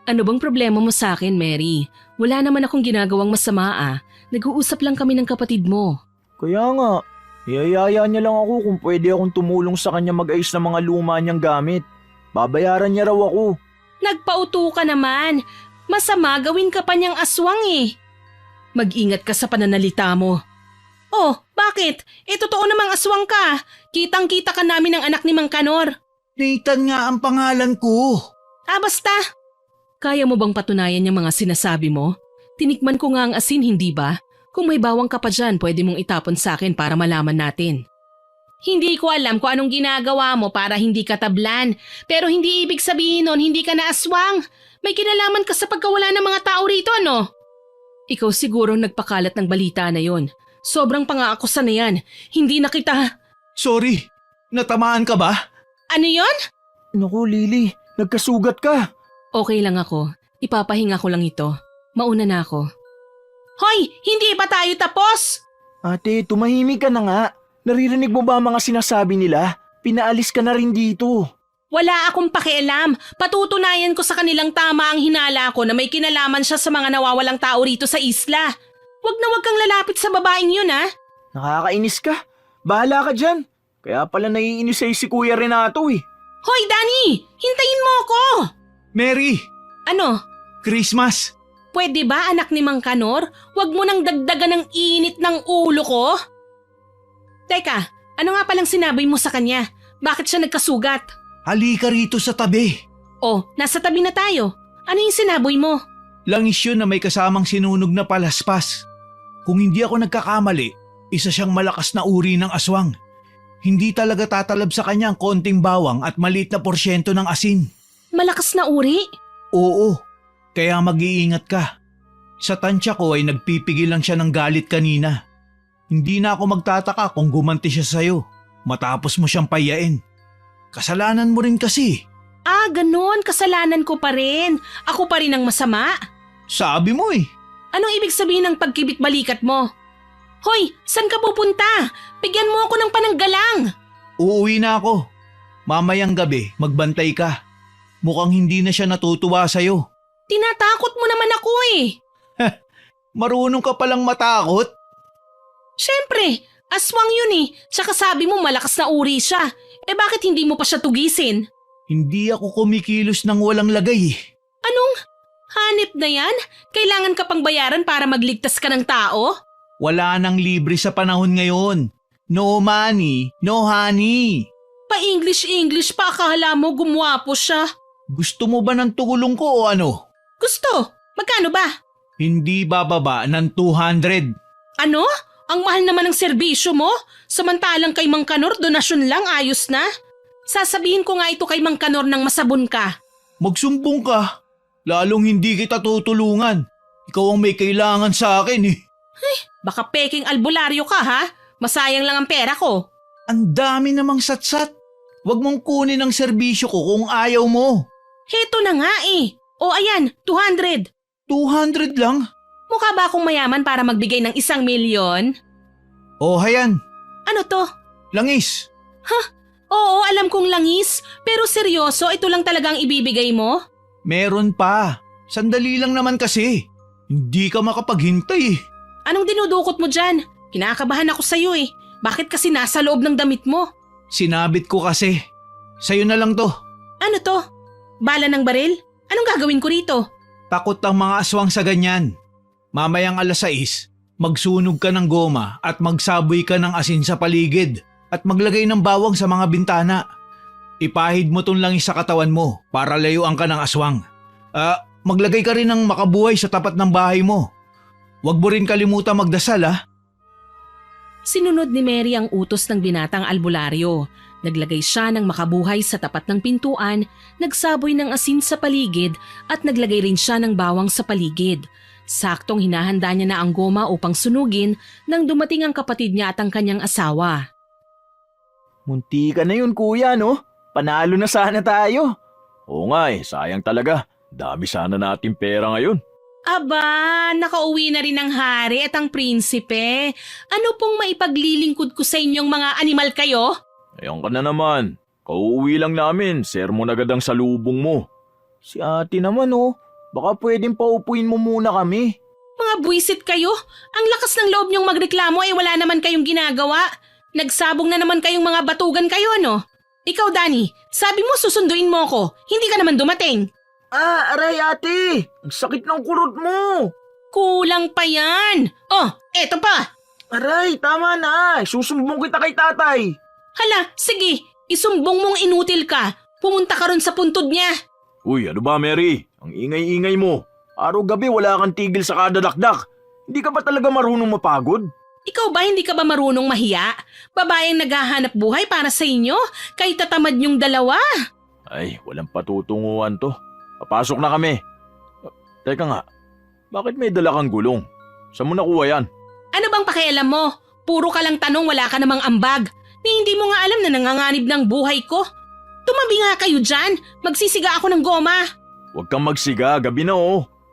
Ano bang problema mo sa akin, Mary? Wala naman akong ginagawang masama Nag-uusap lang kami ng kapatid mo. Kaya nga, iyayaya niya lang ako kung pwede akong tumulong sa kanya mag-ayos ng mga luma niyang gamit. Babayaran niya raw ako. Nagpauto ka naman. Masama gawin ka pa niyang aswang eh. Mag-ingat ka sa pananalita mo. Oh, bakit? Totoo namang aswang ka. Kitang-kita ka namin ng anak ni Mang Kanor. Nathan nga ang pangalan ko. Basta. Kaya mo bang patunayan yung mga sinasabi mo? Tinikman ko nga ang asin, hindi ba? Kung may bawang ka pa dyan, pwede mong itapon sa akin para malaman natin. Hindi ko alam kung anong ginagawa mo para hindi ka tablan. Pero hindi ibig sabihin nun, hindi ka na aswang. May kinalaman ka sa pagkawala ng mga tao rito, no? Ikaw siguro nagpakalat ng balita na yon. Sobrang pangaakusa na yan. Hindi na kita... Sorry, natamaan ka ba? Ano yon? Naku, Lily, nagkasugat ka. Okay lang ako. Ipapahinga ko lang ito. Mauna na ako. Hoy! Hindi pa tayo tapos? Ate, tumahimik ka na nga. Naririnig mo ba ang mga sinasabi nila? Pinaalis ka na rin dito. Wala akong pakialam. Patutunayan ko sa kanilang tama ang hinala ko na may kinalaman siya sa mga nawawalang tao rito sa isla. Wag na wag kang lalapit sa babaeng yun, Nakakainis ka. Bahala ka dyan. Kaya pala naiinis sa'yo si Kuya Renato eh. Hoy, Danny! Hintayin mo ako! Mary, Ano? Christmas. Pwede ba, anak ni Mang Kanor? Wag mo nang dagdagan ng init ng ulo ko? Teka, ano nga palang sinabi mo sa kanya? Bakit siya nagkasugat? Halika rito sa tabi. Oh, nasa tabi na tayo. Ano yung sinaboy mo? Langis yun na may kasamang sinunog na palaspas. Kung hindi ako nagkakamali, isa siyang malakas na uri ng aswang. Hindi talaga tatalab sa kanya ang konting bawang at maliit na porsyento ng asin. Malakas na uri? Oo, kaya mag-iingat ka. Sa tansya ko ay nagpipigil lang siya ng galit kanina. Hindi na ako magtataka kung gumanti siya sa'yo matapos mo siyang payain. Kasalanan mo rin kasi. Ah, ganon. Kasalanan ko pa rin. Ako pa rin ang masama. Sabi mo eh. Anong ibig sabihin ng pagkibit-balikat mo? Hoy, saan ka pupunta? Bigyan mo ako ng pananggalang. Uuwi na ako. Mamayang gabi, magbantay ka. Mukhang hindi na siya natutuwa sa'yo. Tinatakot mo naman ako eh. Marunong ka palang matakot? Siyempre, aswang yun eh. Tsaka sabi mo malakas na uri siya. Eh bakit hindi mo pa siya tugisin? Hindi ako kumikilos ng walang lagay eh. Anong? Hanip na yan? Kailangan ka pang bayaran para magligtas ka ng tao? Wala nang libre sa panahon ngayon. No money, no honey. Pa-English pa akala mo gumwapo siya. Gusto mo ba ng tugulong ko o ano? Gusto? Magkano ba? Hindi bababa ng 200. Ano? Ang mahal naman ng serbisyo mo? Samantalang kay Mang Kanor, donasyon lang, ayos na. Sasabihin ko nga ito kay Mang Kanor nang masabon ka. Magsumbong ka. Lalong hindi kita tutulungan. Ikaw ang may kailangan sa akin eh. Baka peking albularyo ka ha? Masayang lang ang pera ko. Ang dami namang satsat. Huwag mong kunin ang serbisyo ko kung ayaw mo. Heto na nga eh. O ayan, 200. 200 lang? Mukha ba akong mayaman para magbigay ng 1,000,000? O hayan, Ano to? langis. Oo, alam kong langis. Pero seryoso, ito lang talagang ibibigay mo? Meron pa. Sandali lang naman kasi. Hindi ka makapaghintay eh. Anong dinudukot mo dyan? Kinakabahan ako sa'yo eh. Bakit kasi nasa loob ng damit mo? Sinabit ko kasi. Sa'yo na lang to. Ano to? Bala ng baril? Anong gagawin ko rito? Takot ang mga aswang sa ganyan. Mamayang 6:00, magsunog ka ng goma at magsaboy ka ng asin sa paligid at maglagay ng bawang sa mga bintana. Ipahid mo tong langis sa katawan mo para layuan ka ng aswang. Maglagay ka rin ng makabuhay sa tapat ng bahay mo. Huwag mo rin kalimutan magdasal ha. Sinunod ni Mary ang utos ng binatang albularyo. Naglagay siya ng makabuhay sa tapat ng pintuan, nagsaboy ng asin sa paligid at naglagay rin siya ng bawang sa paligid. Saktong hinahanda niya na ang goma upang sunugin nang dumating ang kapatid niya at ang kanyang asawa. Munti ka na yun kuya no? Panalo na sana tayo. Oo nga sayang talaga. Dami sana natin pera ngayon. Aba, nakauwi na rin ang hari at ang prinsipe. Ano pong maipaglilingkod ko sa inyong mga animal kayo? Ayan ka na naman. Kauuwi lang namin, sermon agad ang salubong mo. Si ate naman baka pwedeng paupuin mo muna kami. Mga buwisit kayo? Ang lakas ng loob niyong magreklamo wala naman kayong ginagawa. Nagsabong na naman kayong mga batugan kayo, no? Ikaw, Danny, sabi mo susunduin mo ko. Hindi ka naman dumating. Aray ate! Ang sakit ng kurot mo! Kulang pa yan. Oh, eto pa. Aray, tama na! Susumbong kita kay tatay! Hala, sige. Isumbong mong inutil ka. Pumunta ka ron sa puntod niya. Uy, ano ba Mary? Ang ingay-ingay mo. Araw-gabi wala kang tigil sa kadadakdak. Hindi ka ba talaga marunong mapagod? Ikaw ba hindi ka ba marunong mahiya? Babaeng naghahanap buhay para sa inyo? Kay tatamad niyong dalawa. Ay, walang patutunguhan to. Papasok na kami. Teka nga, bakit may dala kang gulong? Saan mo nakuha yan? Ano bang pakialam mo? Puro ka lang tanong, wala ka namang ambag. Hindi mo nga alam na nanganganib ng buhay ko. Tumabi nga kayo dyan. Magsisiga ako ng goma. Huwag kang magsiga, gabi na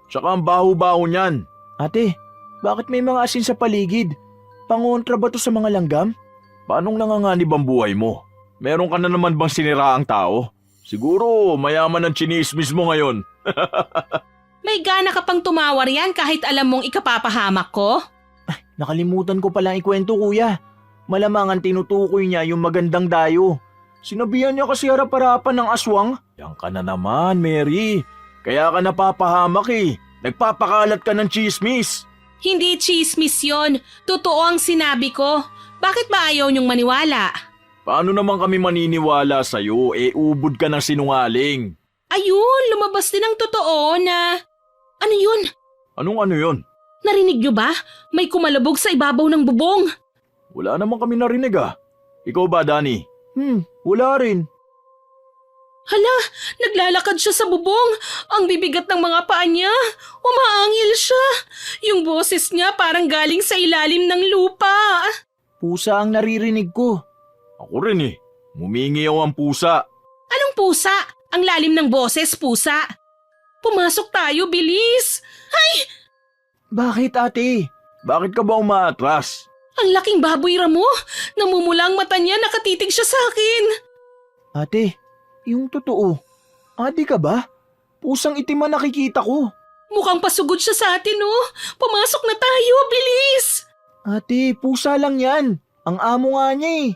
Tsaka ang baho-baho niyan. Ate, bakit may mga asin sa paligid? Pangontra ba to sa mga langgam? Paanong nanganganib ang buhay mo? Meron ka na naman bang siniraang tao? Siguro mayaman ang chinismis mo ngayon. May gana ka pang tumawar yan kahit alam mong ikapapahamak ko? Nakalimutan ko palang ikwento kuya. Malamang ang tinutukoy niya yung magandang dayo. Sinabihan niya kasi harap-harapan ng aswang. Yan ka na naman, Mary. Kaya ka napapahamak Nagpapakalat ka ng chismis. Hindi chismis yon. Totoo ang sinabi ko. Bakit ba ayaw niyong maniwala? Paano naman kami maniniwala sa'yo? Ubod ka ng sinungaling. Ayun, lumabas din ang totoo na… Ano yun? Anong ano yun? Narinig niyo ba? May kumalabog sa ibabaw ng bubong. Wala naman kami narinig Ikaw ba, Danny? Wala rin. Hala, naglalakad siya sa bubong. Ang bibigat ng mga paa niya. Umaangil siya. Yung boses niya parang galing sa ilalim ng lupa. Pusa ang naririnig ko. Ako rin eh. Mumingiyaw ang pusa. Anong pusa? Ang lalim ng boses, pusa. Pumasok tayo, bilis. Bakit ate? Bakit ka ba umaatras? Ang laking baboy Ramo. Namumula ang mata niya, nakatitig siya sa akin. Ate, yung totoo. Ate ka ba? Pusang itim ang nakikita ko. Mukhang pasugod siya sa atin, oh. Pumasok na tayo, bilis. Ate, pusa lang yan. Ang amo nga niya eh.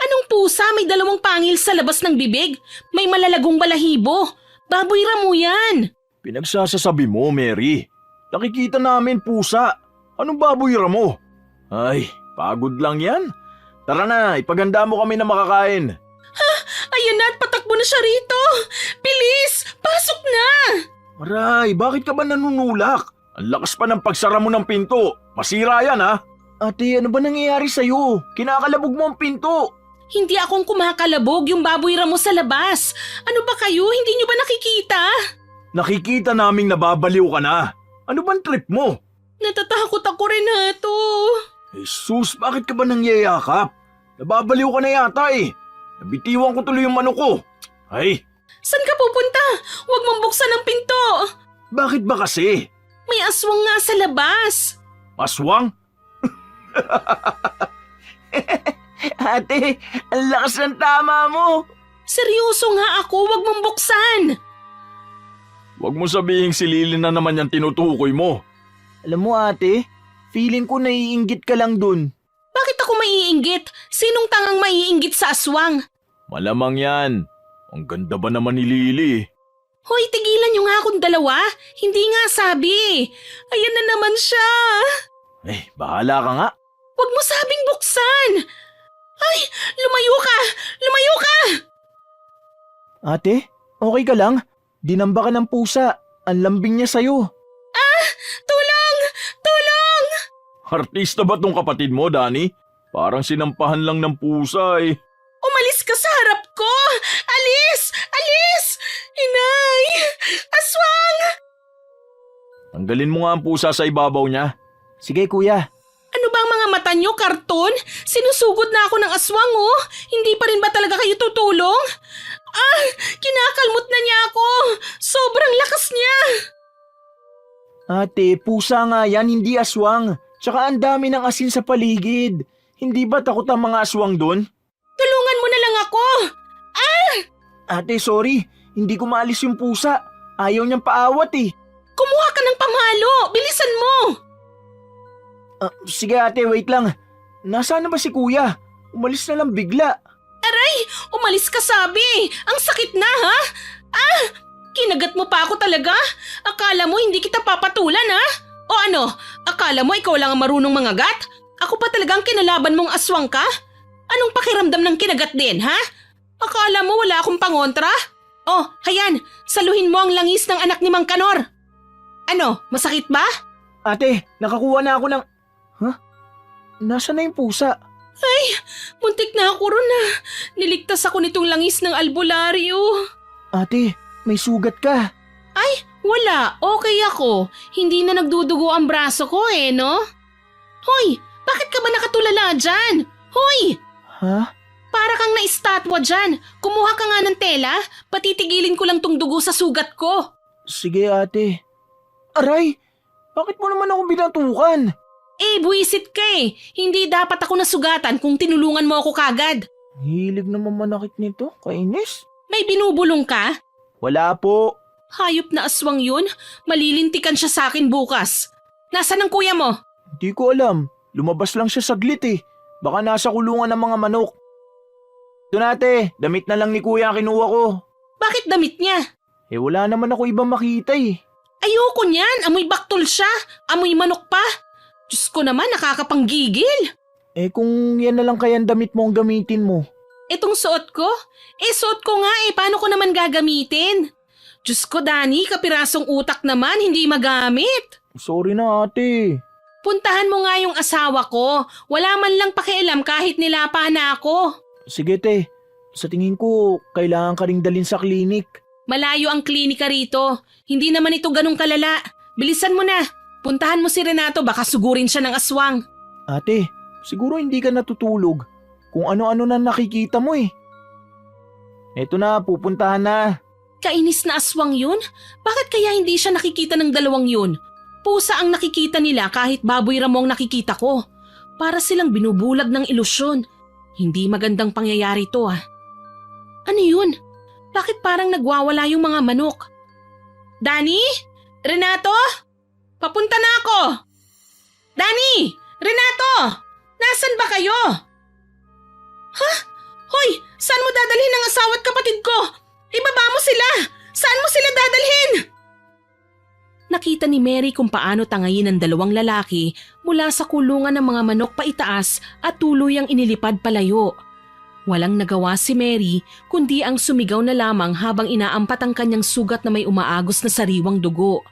Anong pusa? May dalawang pangil sa labas ng bibig. May malalagong balahibo. Baboy Ramo yan. Pinagsasasabi mo, Mary. Nakikita namin pusa. Anong baboy mo? Ay, pagod lang yan. Tara na, ipaganda mo kami na makakain. Ayan na at patakbo na siya rito. Bilis! Pasok na! Aray, bakit ka ba nanunulak? Ang lakas pa ng pagsara mo ng pinto. Masira yan ha? Ate, ano ba nangyayari sa'yo? Kinakalabog mo ang pinto. Hindi akong kumakalabog, yung baboy Ramo sa labas. Ano ba kayo? Hindi nyo ba nakikita? Nakikita naming nababaliw ka na. Ano bang trip mo? Natatakot ako, Renato. Jesus, bakit ka ba nangyayakap? Nababaliw ka na yata eh. Nabitiwan ko tuloy yung manok ko. Ay, Saan ka pupunta? Huwag mong buksan ang pinto. bakit ba kasi? May aswang nga sa labas. Aswang? Ate, ang lakas ng tama mo. Seryoso nga ako, huwag mong buksan. Huwag mo sabihing si Lily na naman yung tinutukoy mo. Alam mo ate, feeling ko naiinggit ka lang dun. Bakit ako maiinggit? Sinong tangang maiinggit sa aswang? Malamang yan. Ang ganda ba naman ni Lily? Hoy, tigilan niyo nga akong dalawa. Hindi nga sabi. Ayan na naman siya. Eh, bahala ka nga. Huwag mo sabing buksan. Ay, lumayo ka! Lumayo ka! Ate, okay ka lang? Dinamba ka ng pusa. Ang lambing niya sa'yo. Tulong! Tulong! Artista ba tong kapatid mo, Danny? Parang sinampahan lang ng pusa eh. Umalis ka sa harap ko! Alis! Alis! Inay! Aswang! Tanggalin mo nga ang pusa sa ibabaw niya. Sige kuya. Ano ba ang mga mata niyo, karton? Sinusugod na ako ng aswang, oh. Hindi pa rin ba talaga kayo tutulong? Ah! Kinakalmot na niya ako! Sobrang lakas niya! Ate, pusa nga yan, hindi aswang. Tsaka ang dami ng asin sa paligid. Hindi ba takot ang mga aswang doon? Tulungan mo na lang ako! Ate, sorry. Hindi ko maalis yung pusa. Ayaw niyang paawat eh. Kumuha ka ng pamalo! Bilisan mo! Sige ate, wait lang. Nasaan na ba si kuya? Umalis na lang bigla. Aray! Umalis ka sabi! Ang sakit na, ha? Ah! Kinagat mo pa ako talaga? Akala mo hindi kita papatulan, ha? O ano? Akala mo ikaw lang ang marunong mangagat? Ako pa talagang kinalaban mong aswang ka? Anong pakiramdam ng kinagat din, ha? Akala mo wala akong pangontra? Oh, hayan! Saluhin mo ang langis ng anak ni Mang Kanor! Ano? Masakit ba? Ate, nakakuha na ako ng... Huh? Nasaan na yung pusa? Muntik na ako ron na. Niligtas ako nitong langis ng albularyo. Ate, may sugat ka. Wala, okay ako. Hindi na nagdudugo ang braso ko no? Hoy, bakit ka ba nakatulala dyan? Hoy! Ha? Para kang naistatwa dyan. Kumuha ka nga ng tela, patitigilin ko lang tong dugo sa sugat ko. Sige ate. Aray! Bakit mo naman ako binatukan? Buwisit ka eh. Hindi dapat ako nasugatan kung tinulungan mo ako kagad. Hilig naman manakit nito, kainis. May binubulong ka? Wala po. Hayop na aswang yun. Malilintikan siya sa akin bukas. Nasaan ang kuya mo? Hindi ko alam. Lumabas lang siya saglit eh. Baka nasa kulungan ng mga manok. Doon ate, damit na lang ni kuya ang kinuha ko. Bakit damit niya? Wala naman ako ibang makita eh. Ayoko niyan. Amoy baktol siya. Amoy manok pa. Diyos ko naman, nakakapanggigil. Kung yan na lang kaya ang damit mo ang gamitin mo. Itong suot ko? Suot ko nga paano ko naman gagamitin? Diyos ko, Danny, kapirasong utak naman, hindi magamit. Sorry na ate. Puntahan mo nga yung asawa ko. Wala man lang pakialam kahit nilapa na ako. Sige te, Sa tingin ko, kailangan ka ring dalhin sa klinik. Malayo ang klinika rito. Hindi naman ito ganong kalala. Bilisan mo na. Puntahan mo si Renato, baka sugurin siya ng aswang. Ate, siguro hindi ka natutulog. Kung ano-ano na nakikita mo eh. Eto na, pupuntahan na. Kainis na aswang yun? Bakit kaya hindi siya nakikita ng dalawang yun? Pusa ang nakikita nila kahit baboy ramo ang nakikita ko. Para silang binubulag ng ilusyon. Hindi magandang pangyayari to ah. Ano yun? Bakit parang nagwawala yung mga manok? Danny? Renato? Papunta na ako! Danny! Renato! Nasaan ba kayo? Ha? Hoy! Saan mo dadalhin ang asawa at kapatid ko? Ibaba mo sila! Saan mo sila dadalhin? Nakita ni Mary kung paano tangayin ng dalawang lalaki mula sa kulungan ng mga manok paitaas at tuluyang inilipad palayo. Walang nagawa si Mary kundi ang sumigaw na lamang habang inaampat ang kanyang sugat na may umaagos na sariwang dugo.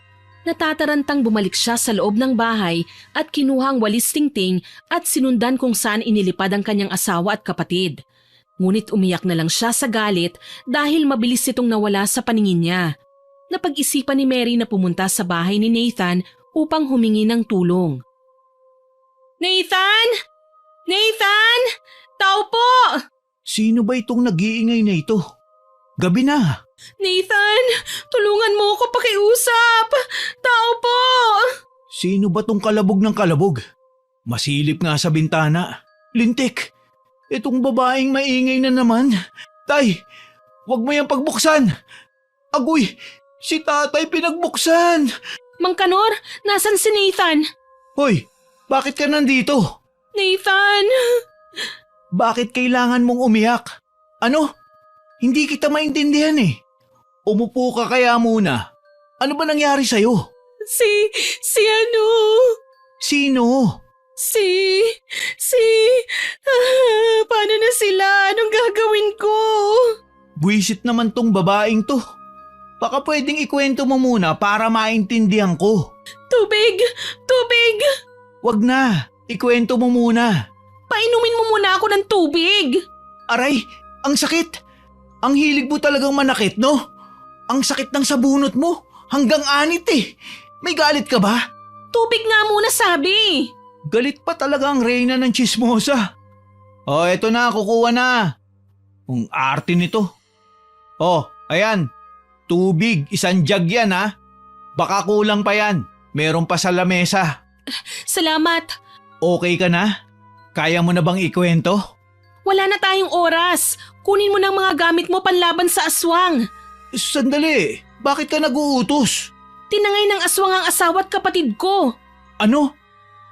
Natatarantang bumalik siya sa loob ng bahay at kinuhang walis tingting at sinundan kung saan inilipad ang kanyang asawa at kapatid. Ngunit umiyak na lang siya sa galit dahil mabilis itong nawala sa paningin niya. Napag-isipan ni Mary na pumunta sa bahay ni Nathan upang humingi ng tulong. Nathan! Nathan! Tao po! Sino ba itong nag-iingay na ito? Gabi na. Nathan! Tulungan mo ako pakiusap! Tao po! Sino ba tong kalabog ng kalabog? Masilip nga sa bintana. Lintik! Itong babaeng maingay na naman. Tay, wag mo yung pagbuksan. Agoy, si tatay pinagbuksan. Mang Kanor, nasan si Nathan? Hoy, bakit ka nandito? Nathan! Bakit kailangan mong umiyak? Ano? Hindi kita maintindihan eh. Umupo ka kaya muna. Ano ba nangyari sa'yo? Si ano? Sino? Paano na sila? Anong gagawin ko? Buwisit naman tong babaeng to. Baka pwedeng ikwento mo muna para maintindihan ko. Tubig! Tubig! Wag na, ikwento mo muna. Painumin mo muna ako ng tubig! Aray, ang sakit. Ang hilig mo talagang manakit, no? Ang sakit ng sabunot mo, hanggang anit eh. May galit ka ba? Tubig nga muna sabi! Galit pa talaga ang reyna ng chismosa. Oh, eto na, kukuha na. Ang arte nito. Oh, ayan. Tubig, isang jug yan ha. Baka kulang pa yan. Meron pa sa lamesa. Salamat! Okay ka na? Kaya mo na bang ikwento? Wala na tayong oras. Kunin mo na ang mga gamit mo panlaban sa aswang. Sandali, bakit ka nag-uutos? Tinangay ng aswang ang asawa at kapatid ko. Ano?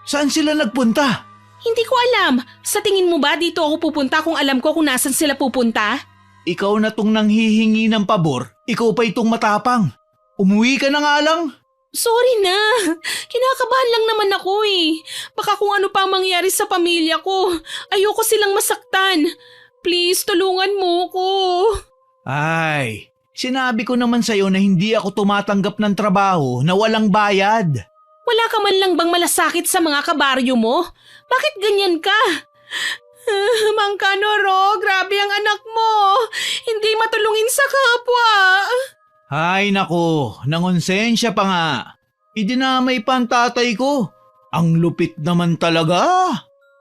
Saan sila nagpunta? Hindi ko alam. Sa tingin mo ba dito ako pupunta kung alam ko kung nasan sila pupunta? Ikaw na tong nanghihingi ng pabor, ikaw pa itong matapang. Umuwi ka na nga lang. Sorry na. Kinakabahan lang naman ako eh. Baka kung ano pa ang mangyari sa pamilya ko. Ayoko silang masaktan. Please, tulungan mo ko. Ay, sinabi ko naman sa'yo na hindi ako tumatanggap ng trabaho na walang bayad. Wala ka man lang bang malasakit sa mga kabaryo mo? Bakit ganyan ka? Mang Kanoro, grabe ang anak mo. Hindi matulungin sa kapwa. Hay nako, nangonsensya pa nga. Idinamay pa ang tatay ko. Ang lupit naman talaga.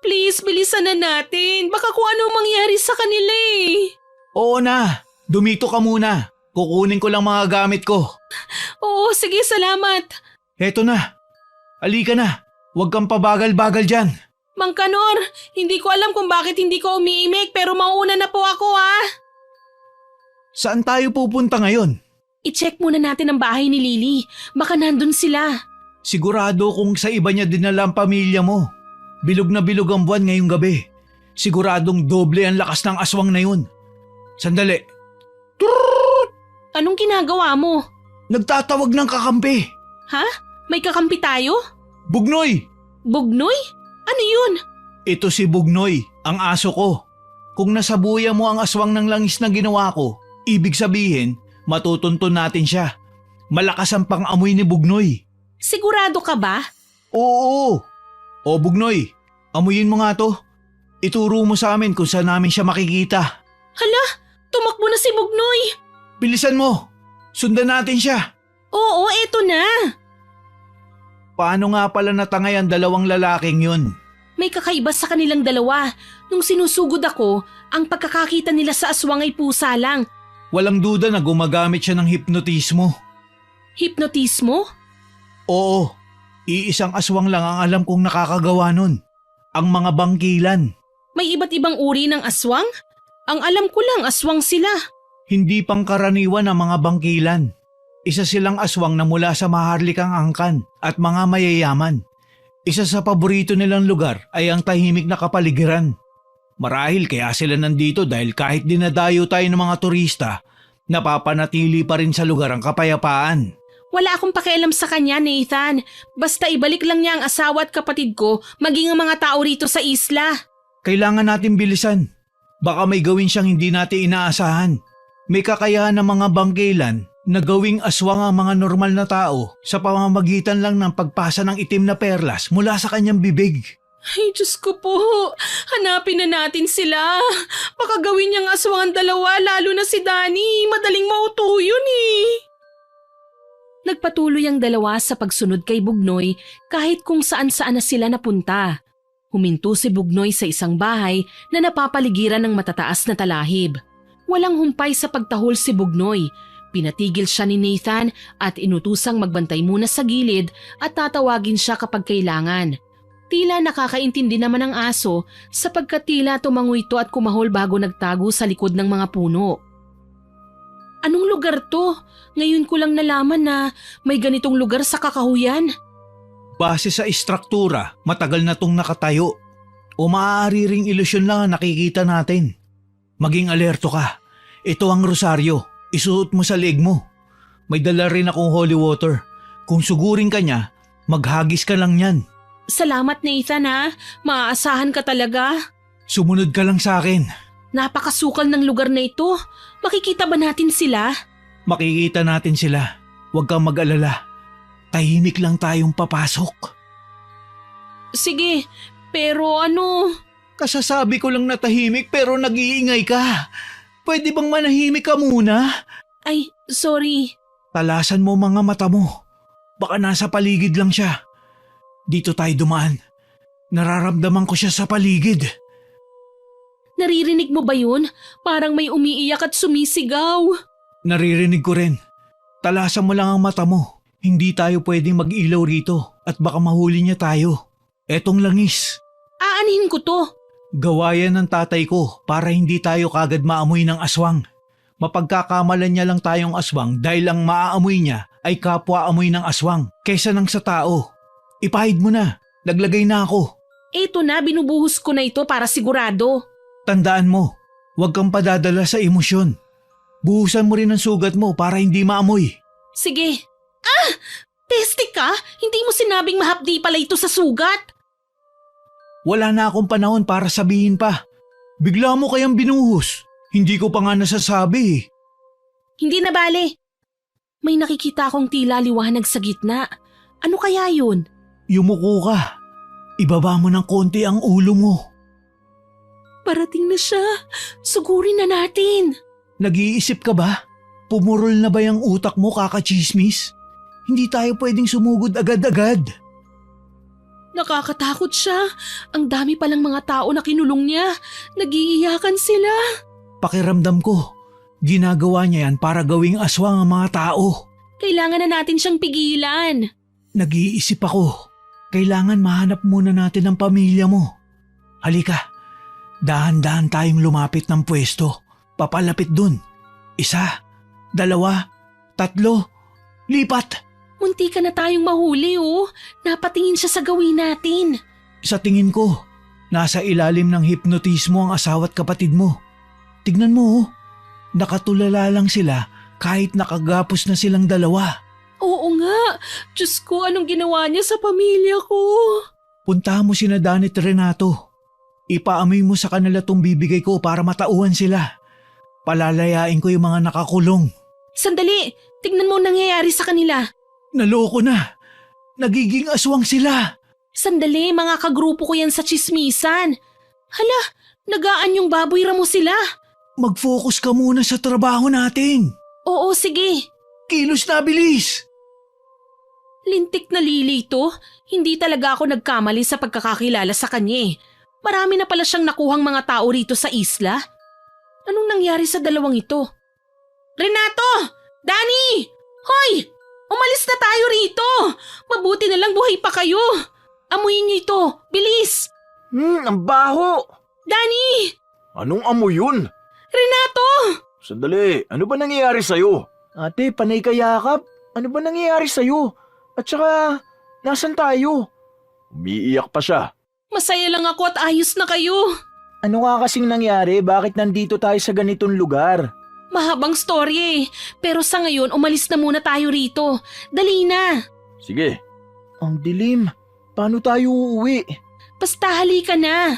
Please, bilisan na natin. Baka kung ano mangyari sa kanila eh. Oo na, dumito ka muna. Kukunin ko lang mga gamit ko. Oo, sige, salamat. Heto na. Halika na. Huwag kang pabagal-bagal dyan. Mang Kanor, hindi ko alam kung bakit hindi ko umiimik pero mauuna na po ako ha. Saan tayo pupunta ngayon? I-check muna natin ang bahay ni Lily. Baka nandun sila. Sigurado kung sa iba niya dinala ang pamilya mo. Bilog na bilog ang buwan ngayong gabi. Siguradong doble ang lakas ng aswang na yun. Sandali. Anong ginagawa mo? Nagtatawag ng kakampi. Ha? May kakampi tayo? Bugnoy! Bugnoy? Ano yun? Ito si Bugnoy, ang aso ko. Kung nasabuya mo ang aswang ng langis na ginawa ko, ibig sabihin, matutuntun natin siya. Malakas ang pang-amoy ni Bugnoy. Sigurado ka ba? Oo. O Bugnoy, amuyin mo nga to. Ituro mo sa amin kung saan namin siya makikita. Hala, tumakbo na si Bugnoy. Bilisan mo! Sundan natin siya! Oo, eto na. Paano nga pala natangay ang dalawang lalaking yun? May kakaiba sa kanilang dalawa. Nung sinusugod ako, ang pagkakakita nila sa aswang ay pusa lang. Walang duda na gumagamit siya ng hipnotismo. Hipnotismo? Oo, iisang aswang lang ang alam kong nakakagawa nun. Ang mga bangkilan. May iba't ibang uri ng aswang? Ang alam ko lang, aswang sila. Hindi pangkaraniwan ang mga bangkilan. Isa silang aswang na mula sa maharlikang angkan at mga mayayaman. Isa sa paborito nilang lugar ay ang tahimik na kapaligiran. Marahil kaya sila nandito dahil kahit dinadayo tayo ng mga turista, napapanatili pa rin sa lugar ang kapayapaan. Wala akong pakialam sa kanya, Nathan. Basta ibalik lang niya ang asawa at kapatid ko, maging ang mga tao rito sa isla. Kailangan natin bilisan. Baka may gawin siyang hindi natin inaasahan. May kakayahan ng mga bangkilan na gawing aswang ang mga normal na tao sa pamamagitan lang ng pagpasa ng itim na perlas mula sa kanyang bibig. Ay, Diyos ko po. Hanapin na natin sila. Baka gawin niyang aswang ang dalawa, lalo na si Danny. Madaling mauto yun eh. Nagpatuloy ang dalawa sa pagsunod kay Bugnoy kahit kung saan-saan na sila napunta. Huminto si Bugnoy sa isang bahay na napapaligiran ng matataas na talahib. Walang humpay sa pagtahol si Bugnoy. Pinatigil siya ni Nathan at inutusang magbantay muna sa gilid at tatawagin siya kapag kailangan. Tila nakakaintindi naman ang aso sapagkat tila tumango ito at kumahol bago nagtago sa likod ng mga puno. Anong lugar to? Ngayon ko lang nalaman na may ganitong lugar sa Kakahuyan. Base sa istruktura, matagal na tong nakatayo. O maaari ring ilusyon lang ang nakikita natin. Maging alerto ka. Ito ang rosaryo. Isuot mo sa leeg mo. May dala rin akong holy water. Kung sugurin ka niya, maghagis ka lang yan. Salamat, Nathan ha. Maaasahan ka talaga. Sumunod ka lang sa akin. Napakasukal ng lugar na ito. Makikita ba natin sila? Makikita natin sila. Huwag kang mag-alala. Tahimik lang tayong papasok. Sige, pero ano? Kasasabi ko lang na tahimik pero nag-iingay ka. Pwede bang manahimik ka muna? Ay, sorry. Talasan mo mga mata mo. Baka nasa paligid lang siya. Dito tayo dumaan. Nararamdaman ko siya sa paligid. Naririnig mo ba yun? Parang may umiiyak at sumisigaw. Naririnig ko rin. Talasan mo lang ang mata mo. Hindi tayo pwedeng mag-ilaw rito at baka mahuli niya tayo. Etong langis. Aanhin ko to. Gawayan ng tatay ko para hindi tayo kagad maamoy ng aswang. Mapagkakamalan niya lang tayong aswang dahil ang maaamoy niya ay kapwa-amoy ng aswang kaysa nang sa tao. Ipahid mo na. Naglagay na ako. Eto na, binubuhos ko na ito para sigurado. Tandaan mo, huwag kang padadala sa emosyon. Buhusan mo rin ang sugat mo para hindi maamoy. Sige. Ah! Testi ka? Hindi mo sinabing mahapdi pala ito sa sugat. Wala na akong panahon para sabihin pa. Bigla mo kayang binuhos. Hindi ko pa nga nasasabi. Hindi na bale. May nakikita akong tila liwanag sa gitna. Ano kaya yun? Yumuko ka. Ibaba mo ng konti ang ulo mo. Parating na siya. Sugurin na natin. Nag-iisip ka ba? Pumurol na ba yung utak mo kakachismis? Hindi tayo pwedeng sumugod agad-agad. Nakakatakot siya. Ang dami palang mga tao na kinulong niya. Nag-iiyakan sila. Pakiramdam ko, ginagawa niya yan para gawing aswang ang mga tao. Kailangan na natin siyang pigilan. Nag-iisip ako. Kailangan mahanap muna natin ang pamilya mo. Halika, dahan-dahan tayong lumapit ng pwesto. Papalapit dun. 1, 2, 3, lipat! Munti ka na tayong mahuli oh. Napatingin siya sa gawin natin. Sa tingin ko, nasa ilalim ng hipnotismo ang asawa at kapatid mo. Tignan mo oh, nakatulala lang sila kahit nakagapos na silang dalawa. Oo nga. Diyos ko, anong ginawa niya sa pamilya ko? Puntahan mo sina Danny at Renato. Ipaamoy mo sa kanila tong bibigay ko para matauhan sila. Palalayain ko yung mga nakakulong. Sandali, tignan mo ang nangyayari sa kanila. Naloko na. Nagiging aswang sila. Sandali, mga kagrupo ko yan sa chismisan. Hala, nagaan yung baboy ramo sila. mag-focus ka muna sa trabaho natin. Oo, sige. Kilos na bilis. Lintik na Lily ito. Hindi talaga ako nagkamali sa pagkakakilala sa kanya eh. Marami na pala siyang nakuhang mga tao rito sa isla. Anong nangyari sa dalawang ito? Renato! Danny! Hoy! Umalis na tayo rito! Mabuti na lang buhay pa kayo! Amuyin niyo ito! Bilis! Ang baho! Danny! Anong amoy yun? Renato! Sandali, ano ba nangyayari sa'yo? Ate, panay ka yakap. Ano ba nangyayari sa'yo? At saka, nasan tayo? Umiiyak pa siya. Masaya lang ako at ayos na kayo. Ano nga kasing nangyari? Bakit nandito tayo sa ganitong lugar? Mahabang story eh. Pero sa ngayon, umalis na muna tayo rito. Dali na. Sige, Ang dilim. Paano tayo uuwi? Basta halika na.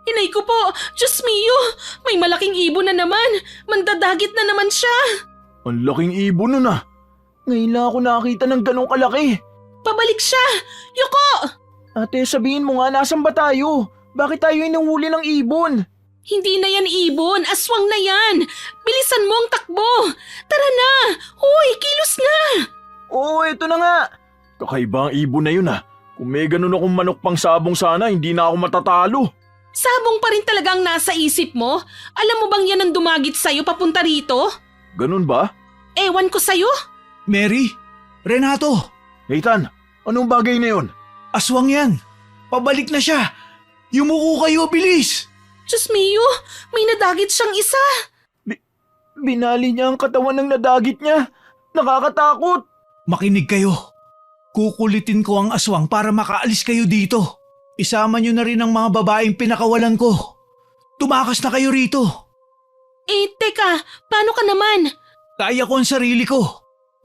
Inay ko po, Diyos mio, may malaking ibon na naman. Mandadagit na naman siya. ang laking ibon nun ah. Ngayon lang ako nakakita ng ganong kalaki. Pabalik siya. Yuko! Ate, sabihin mo nga, nasan ba tayo? Bakit tayo inuhuli ng ibon? Hindi na yan ibon, aswang na yan. Bilisan mo ang takbo. Tara na. Hoy, kilos na. Oo, eto na nga. Kakaiba ang ibon na yun ah. Kung may ganun akong manok pang sabong sana, hindi na ako matatalo. Sabong pa rin talaga ang nasa isip mo? Alam mo bang yan ang dumagit sa'yo papunta rito? Ganun ba? Ewan ko sa'yo. Mary, Renato, Nathan, anong bagay na yun? aswang yan. Pabalik na siya. Yumuko kayo, bilis. Diyos mio, may nadagit siyang isa. Binali niya ang katawan ng nadagit niya. Nakakatakot. Makinig kayo. Kukulitin ko ang aswang para makaalis kayo dito. Isama niyo na rin ang mga babaeng pinakawalan ko. Tumakas na kayo rito. Eh, teka, paano ka naman? Kaya ko ang sarili ko.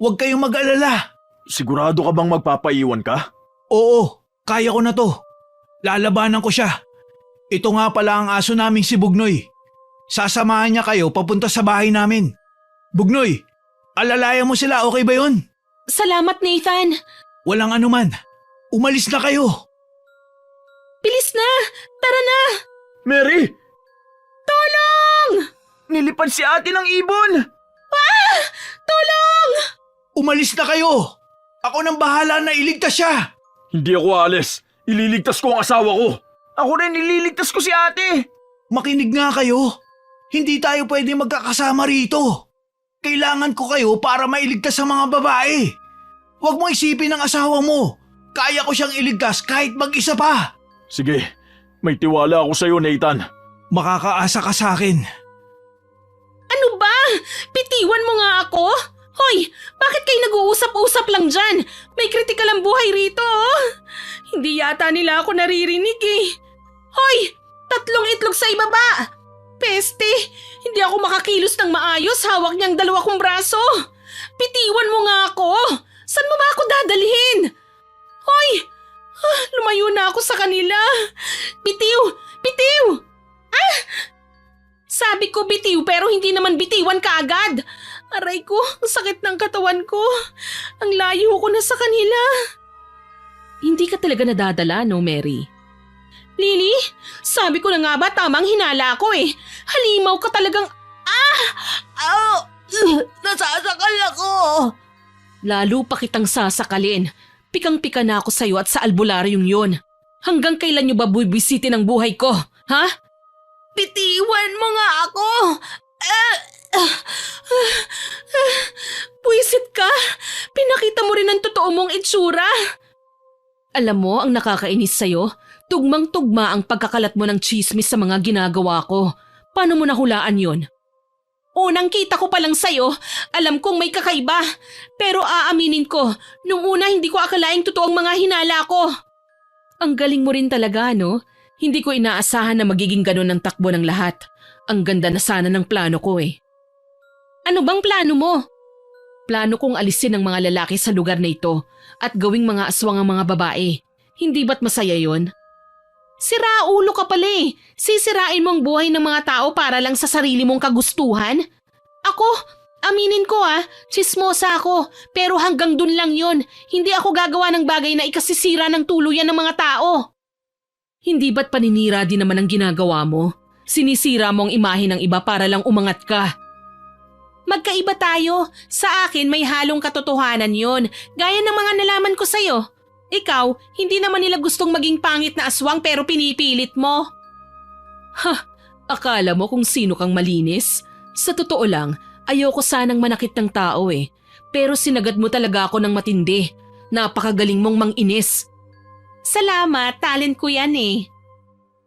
Huwag kayong mag-alala. Sigurado ka bang magpapaiwan ka? Oo, kaya ko na to. Lalabanan ko siya. Ito nga pala ang aso naming si Bugnoy. Sasamahan niya kayo papunta sa bahay namin. Bugnoy, alalayan mo sila, okay ba yun? Salamat, Nathan. Walang anuman. Umalis na kayo. Bilis na! Tara na! Mary! Tulong! Nilipad si ate ng ibon. Tulong! Umalis na kayo. Ako nang bahala na iligtas siya. Hindi ako aalis. Ililigtas ko ang asawa ko. Ako rin, nililigtas ko si ate. Makinig nga kayo. Hindi tayo pwede magkakasama rito. Kailangan ko kayo para mailigtas ang mga babae. Huwag mo isipin ang asawa mo. Kaya ko siyang iligtas kahit mag-isa pa. Sige, may tiwala ako sa'yo, Nathan. Makakaasa ka sa akin. Ano ba? Bitiwan mo nga ako? Hoy, bakit kayo nag-uusap-usap lang dyan? May kritikal ang buhay rito, oh. Hindi yata nila ako naririnig eh. Hoy, 3 itlog sa ibaba. Peste, hindi ako makakilos ng maayos, hawak niyang 2 kong braso. Bitiwan mo nga ako. Saan mo ba ako dadalhin? Hoy, lumayo na ako sa kanila. Bitiw! Bitiw! Ah! Sabi ko bitiw pero hindi naman bitiwan ka agad. Aray ko, ang sakit ng katawan ko. Ang layo ko na sa kanila. Hindi ka talaga nadadala, no, Mary? Lily, sabi ko na nga ba tamang hinala ko eh. Halimaw ka talagang... Nasasakal ako! Lalo pa kitang sasakalin. Pikang-pika na ako sa'yo at sa albularyong yon. Hanggang kailan niyo ba bubisitin ang buhay ko, ha? Bitiwan mo nga ako! Puwisit ka! Pinakita mo rin ang totoo mong itsura! Alam mo, ang nakakainis sa'yo, tugmang-tugma ang pagkakalat mo ng tsismis sa mga ginagawa ko. Paano mo nahulaan yon? Unang kita ko pa lang sa'yo, alam kong may kakaiba. Pero aaminin ko, nung una hindi ko akalaing totoo ang mga hinala ko. Ang galing mo rin talaga, no? Hindi ko inaasahan na magiging ganun ang takbo ng lahat. Ang ganda na sana ng plano ko eh. Ano bang plano mo? Plano kong alisin ang mga lalaki sa lugar na ito at gawing mga aswang ang mga babae. Hindi ba't masaya yon? Siraulo ka pala eh. Sisirain mo ang buhay ng mga tao para lang sa sarili mong kagustuhan? Ako, aminin ko chismosa ako. Pero hanggang dun lang yon. Hindi ako gagawa ng bagay na ikasisira ng tuluyan ng mga tao. Hindi ba't paninira din naman ang ginagawa mo? Sinisira mo ang imahe ng iba para lang umangat ka. Magkaiba tayo. Sa akin may halong katotohanan yon, gaya ng mga nalaman ko sa'yo. Ikaw, hindi naman nila gustong maging pangit na aswang pero pinipilit mo. Akala mo kung sino kang malinis? Sa totoo lang, ayoko sanang manakit ng tao eh. Pero sinagad mo talaga ako ng matindi. Napakagaling mong manginis. Salamat, talent ko yan eh.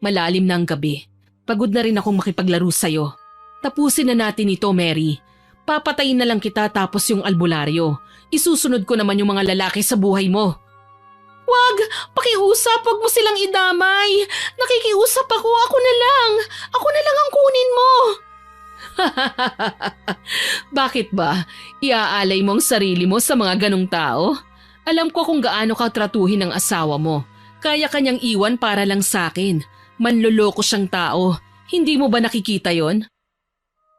Malalim na ang gabi. Pagod na rin akong makipaglaro sa'yo. Tapusin na natin ito, Mary. Papatayin na lang kita tapos yung albularyo. Isusunod ko naman yung mga lalaki sa buhay mo. Wag! Pakiusap! Wag mo silang idamay! Nakikiusap ako! Ako na lang! Ako na lang ang kunin mo! Bakit ba? Iaalay mo ang sarili mo sa mga ganong tao? Alam ko kung gaano ka tratuhin ng asawa mo. Kaya kanyang iwan para lang sa akin. Manloloko siyang tao. Hindi mo ba nakikita yon?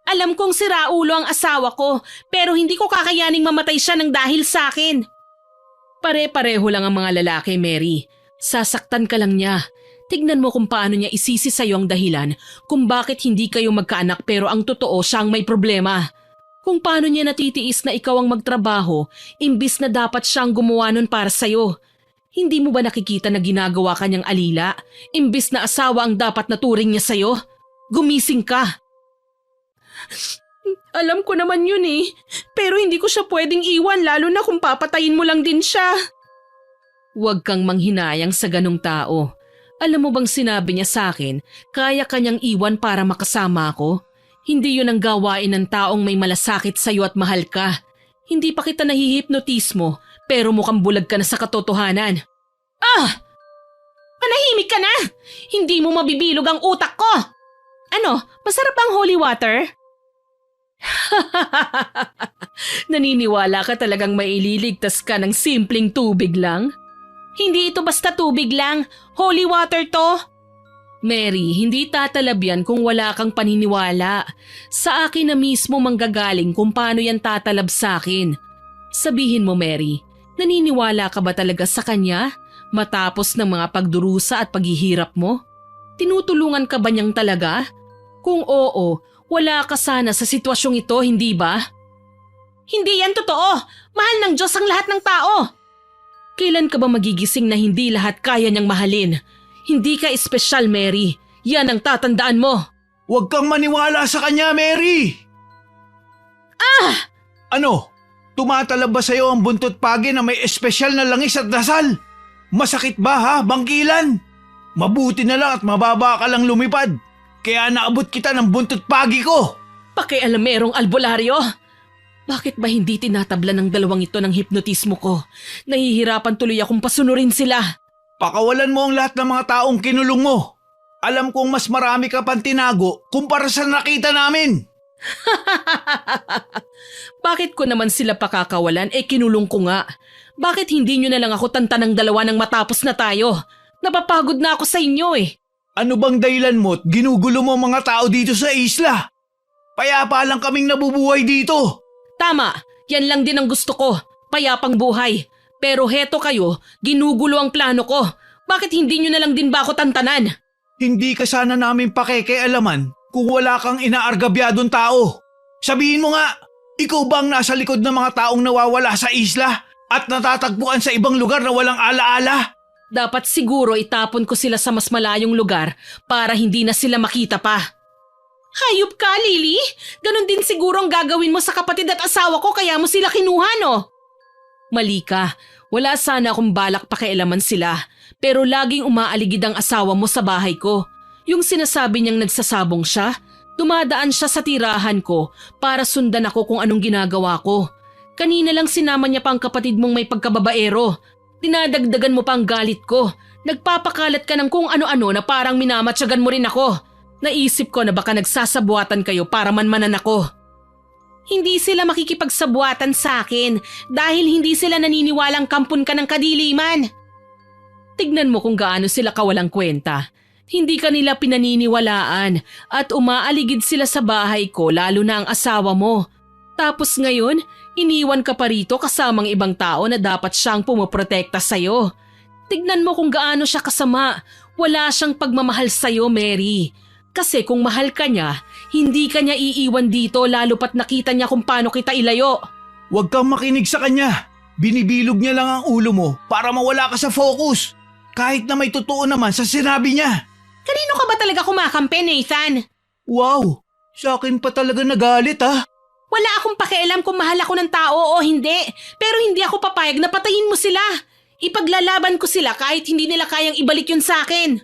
Alam kong siraulo ang asawa ko, pero hindi ko kakayaning mamatay siya ng dahil sa akin. Pare-pareho lang ang mga lalaki, Mary. Sasaktan ka lang niya. Tignan mo kung paano niya isisi sa'yo ang dahilan kung bakit hindi kayo magkaanak pero ang totoo siyang may problema. Kung paano niya natitiis na ikaw ang magtrabaho imbis na dapat siyang gumawa nun para sa'yo. Hindi mo ba nakikita na ginagawa kanyang alila imbis na asawa ang dapat naturing niya sa'yo? Gumising ka! Alam ko naman yun eh, pero hindi ko siya pwedeng iwan lalo na kung papatayin mo lang din siya. Huwag kang manghinayang sa ganong tao. Alam mo bang sinabi niya sa akin, kaya kanyang iwan para makasama ako? Hindi yun ang gawain ng taong may malasakit sa'yo at mahal ka. Hindi pa kita nahihipnotismo, pero mukhang bulag ka na sa katotohanan. Manahimik ka na! Hindi mo mabibilog ang utak ko! Ano, masarap ang holy water? Naniniwala ka talagang maililigtas ka ng simpleng tubig lang? Hindi ito basta tubig lang, holy water to! Mary, hindi tatalab yan kung wala kang paniniwala. Sa akin na mismo manggagaling kung paano yan tatalab sa akin. Sabihin mo, Mary, naniniwala ka ba talaga sa kanya matapos ng mga pagdurusa at paghihirap mo? Tinutulungan ka ba niyang talaga? Kung oo, wala ka sana sa sitwasyong ito, hindi ba? Hindi yan totoo! Mahal ng Diyos ang lahat ng tao! Kailan ka ba magigising na hindi lahat kaya niyang mahalin? Hindi ka espesyal, Mary. Yan ang tatandaan mo. Huwag kang maniwala sa kanya, Mary! Ano? Tumatalab ba sa'yo ang buntot pagi na may espesyal na langis at dasal? Masakit ba ha, bangkilan? Mabuti na lang at mababa ka lang lumipad. Kaya naabot kita ng buntot pagi ko. Pakialamerong albularyo. Bakit ba hindi tinatabla ng dalawang ito ng hipnotismo ko? Nahihirapan tuloy akong pasunurin sila. Pakawalan mo ang lahat ng mga taong kinulong mo. Alam kong mas marami ka pang tinago kumpara sa nakita namin. Bakit ko naman sila pakakawalan? Kinulong ko nga. Bakit hindi nyo na lang ako tantanang dalawa nang matapos na tayo? Napapagod na ako sa inyo eh. Ano bang dahilan mo at ginugulo mo mga tao dito sa isla? Payapa lang kaming nabubuhay dito. Tama, yan lang din ang gusto ko. Payapang buhay. Pero heto kayo, ginugulo ang plano ko. Bakit hindi nyo na lang din ba ako tantanan? Hindi ka sana namin pakikialaman kung wala kang inaargabyadong tao. Sabihin mo nga, ikaw ba ang nasa likod ng mga taong nawawala sa isla at natatagpuan sa ibang lugar na walang alaala? Dapat siguro itapon ko sila sa mas malayong lugar para hindi na sila makita pa. Hayop ka, Lily! Ganon din siguro ang gagawin mo sa kapatid at asawa ko kaya mo sila kinuha, no? Mali ka. Wala sana akong balak pakialaman sila. Pero laging umaaligid ang asawa mo sa bahay ko. Yung sinasabi niyang nagsasabong siya, dumadaan siya sa tirahan ko para sundan ako kung anong ginagawa ko. Kanina lang sinama niya pa ang kapatid mong may pagkababaero. Dinadagdagan mo pa ang galit ko. Nagpapakalat ka ng kung ano-ano na parang minamatyagan mo rin ako. Naisip ko na baka nagsasabuatan kayo para manmanan ako. Hindi sila makikipagsabuatan sa akin dahil hindi sila naniniwalang kampun ka ng kadiliman. Tignan mo kung gaano sila kawalang kwenta. Hindi ka nila pinaniniwalaan at umaaligid sila sa bahay ko lalo na ang asawa mo. Tapos ngayon, iniwan ka pa rito kasamang ibang tao na dapat siyang pumoprotekta sa'yo. Tignan mo kung gaano siya kasama. Wala siyang pagmamahal sa'yo, Mary. Kasi kung mahal ka niya, hindi ka niya iiwan dito lalo pat nakita niya kung paano kita ilayo. Huwag kang makinig sa kanya. Binibilog niya lang ang ulo mo para mawala ka sa focus. Kahit na may totoo naman sa sinabi niya. Kanino ka ba talaga kumakampi, Nathan? Wow, sa akin pa talaga nagalit ha. Wala akong pakialam kung mahal ako ng tao o hindi. Pero hindi ako papayag na patayin mo sila. Ipaglalaban ko sila kahit hindi nila kayang ibalik yun sa akin.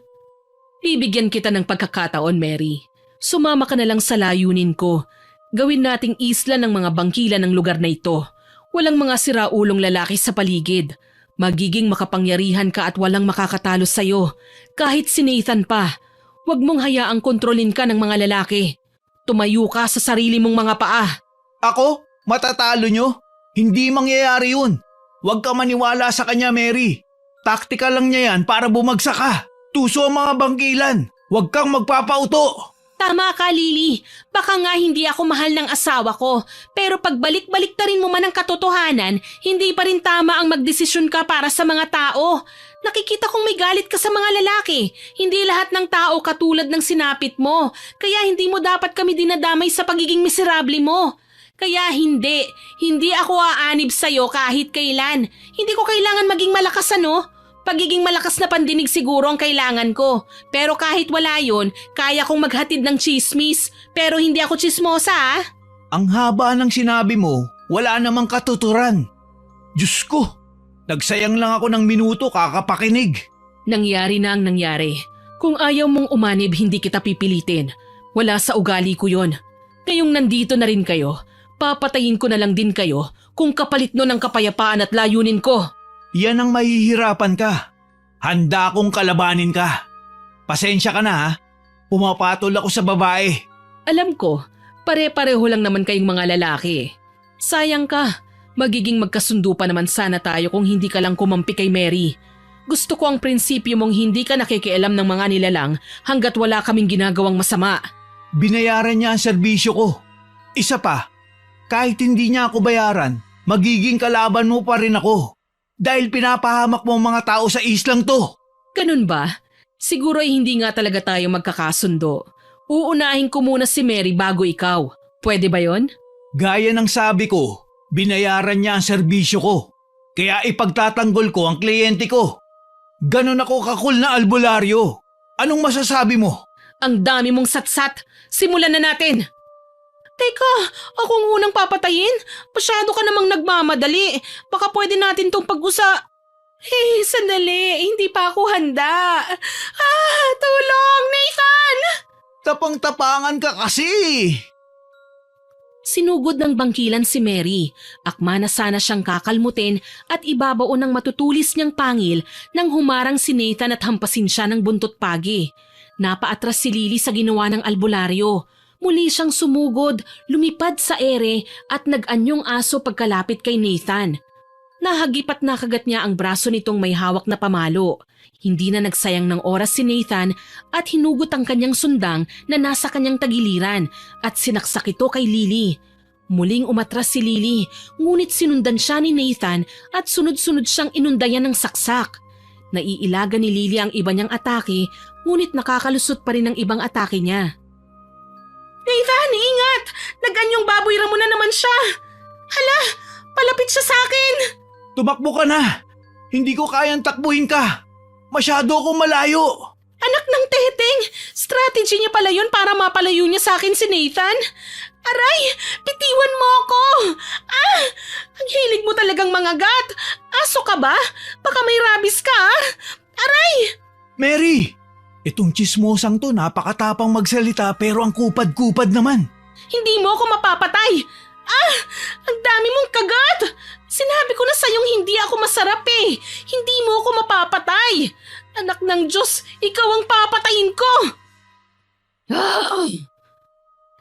Bibigyan kita ng pagkakataon, Mary. Sumama ka na lang sa layunin ko. Gawin nating isla ng mga bangkila ng lugar na ito. Walang mga siraulong lalaki sa paligid. Magiging makapangyarihan ka at walang makakatalo sa'yo. Kahit si Nathan pa. Huwag mong hayaang kontrolin ka ng mga lalaki. Tumayo ka sa sarili mong mga paa. Ako? Matatalo nyo? Hindi mangyayari yun. Huwag ka maniwala sa kanya, Mary. Taktika lang niya yan para bumagsak ka. Tuso ang mga bangkilan. Huwag kang magpapauto. Tama ka, Lily. Baka nga hindi ako mahal ng asawa ko. Pero pagbalik-balik na rin mo man ang katotohanan, hindi pa rin tama ang magdesisyon ka para sa mga tao. Nakikita kong may galit ka sa mga lalaki. Hindi lahat ng tao katulad ng sinapit mo. Kaya hindi mo dapat kami dinadamay sa pagiging miserable mo. Kaya hindi ako aanib sa'yo kahit kailan. Hindi ko kailangan maging malakas ano? Pagiging malakas na pandinig siguro ang kailangan ko. Pero kahit wala yon, kaya kong maghatid ng chismis. Pero hindi ako chismosa ah. Ang haba ng sinabi mo, wala namang katuturan. Diyos ko, nagsayang lang ako ng minuto kakapakinig. Nangyari na ang nangyari. Kung ayaw mong umanib, hindi kita pipilitin. Wala sa ugali ko yon. Ngayong nandito na rin kayo, papatayin ko na lang din kayo kung kapalit nun ang kapayapaan at layunin ko. Yan ang mahihirapan ka. Handa akong kalabanin ka. Pasensya ka na ha. Pumapatol ako sa babae. Alam ko, pare-pareho lang naman kayong mga lalaki. Sayang ka, magiging magkasundo pa naman sana tayo kung hindi ka lang kumampi kay Mary. Gusto ko ang prinsipyo mong hindi ka nakikialam ng mga nilalang hanggat wala kaming ginagawang masama. Binayaran niya ang serbisyo ko. Isa pa, kahit hindi niya ako bayaran, magiging kalaban mo pa rin ako. Dahil pinapahamak mo ang mga tao sa islang to. Ganun ba? Siguro ay hindi nga talaga tayo magkakasundo. Uunahin ko muna si Mary bago ikaw. Pwede ba yon? Gaya ng sabi ko, binayaran niya ang serbisyo ko. Kaya ipagtatanggol ko ang kliyente ko. Ganun ako kakul na albularyo. Anong masasabi mo? Ang dami mong satsat. Simulan na natin. Teka, akong unang papatayin? Masyado ka namang nagmamadali. Baka pwede natin tong sandali. Hindi pa ako handa. Tulong, Nathan! Tapang-tapangan ka kasi. Sinugod ng bangkilan si Mary. Akma na sana siyang kakalmutin at ibabaon ng matutulis niyang pangil nang humarang si Nathan at hampasin siya ng buntot pagi. Napaatras si Lily sa ginawa ng albularyo. Muli siyang sumugod, lumipad sa ere at nag-anyong aso pagkalapit kay Nathan. Nahagip at nakagat niya ang braso nitong may hawak na pamalo. Hindi na nagsayang ng oras si Nathan at hinugot ang kanyang sundang na nasa kanyang tagiliran at sinaksak ito kay Lily. Muling umatras si Lily, ngunit sinundan siya ni Nathan at sunod-sunod siyang inundayan ng saksak. Naiilaga ni Lily ang iba niyang atake, ngunit nakakalusot pa rin ang ibang atake niya. Nathan, ingat! Nag-anyong baboy ramo na naman siya! Hala, palapit siya sa akin! Tumakbo ka na. Hindi ko kayang takbuhin ka. Masyado akong malayo. Anak ng teteng, strategy niya pala yun para mapalayo niya sa akin si Nathan. Aray, bitiwan mo ako! Ang hilig mo talagang mangagat. Aso ka ba? Baka may rabies ka, Aray! Mary! Itong chismosang to napakatapang magsalita pero ang kupad-kupad naman. Hindi mo ako mapapatay! Ang dami mong kagat! Sinabi ko na sa'yong hindi ako masarap eh! Hindi mo ako mapapatay! Anak ng Diyos, ikaw ang papatayin ko!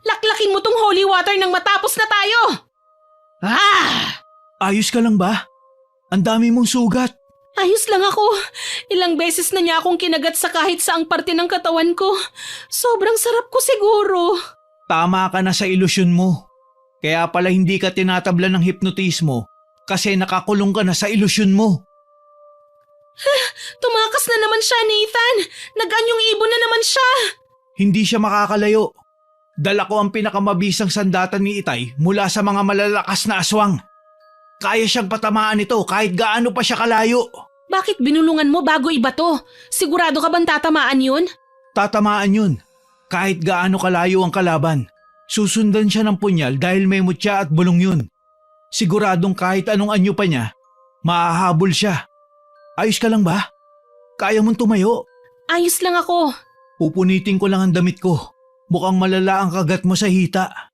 Laklakin mo tong holy water nang matapos na tayo! Ayos ka lang ba? Ang dami mong sugat. Ayos lang ako. Ilang beses na niya akong kinagat sa kahit saang parte ng katawan ko. Sobrang sarap ko siguro. Tama ka na sa ilusyon mo. Kaya pala hindi ka tinatabla ng hipnotismo kasi nakakulong ka na sa ilusyon mo. Tumakas na naman siya, Nathan. Nag-anyong ibon na naman siya. Hindi siya makakalayo. Dala ko ang pinakamabisang sandata ni Itay mula sa mga malalakas na aswang. Kaya siyang patamaan ito kahit gaano pa siya kalayo. Bakit binulungan mo bago iba to? Sigurado ka bang tatamaan yun? Tatamaan yun. Kahit gaano kalayo ang kalaban. Susundan siya ng punyal dahil may mutya at bulong yun. Siguradong kahit anong anyo pa niya, maahabol siya. Ayos ka lang ba? Kaya mong tumayo? Ayos lang ako. Pupunitin ko lang ang damit ko. Mukhang malala ang kagat mo sa hita.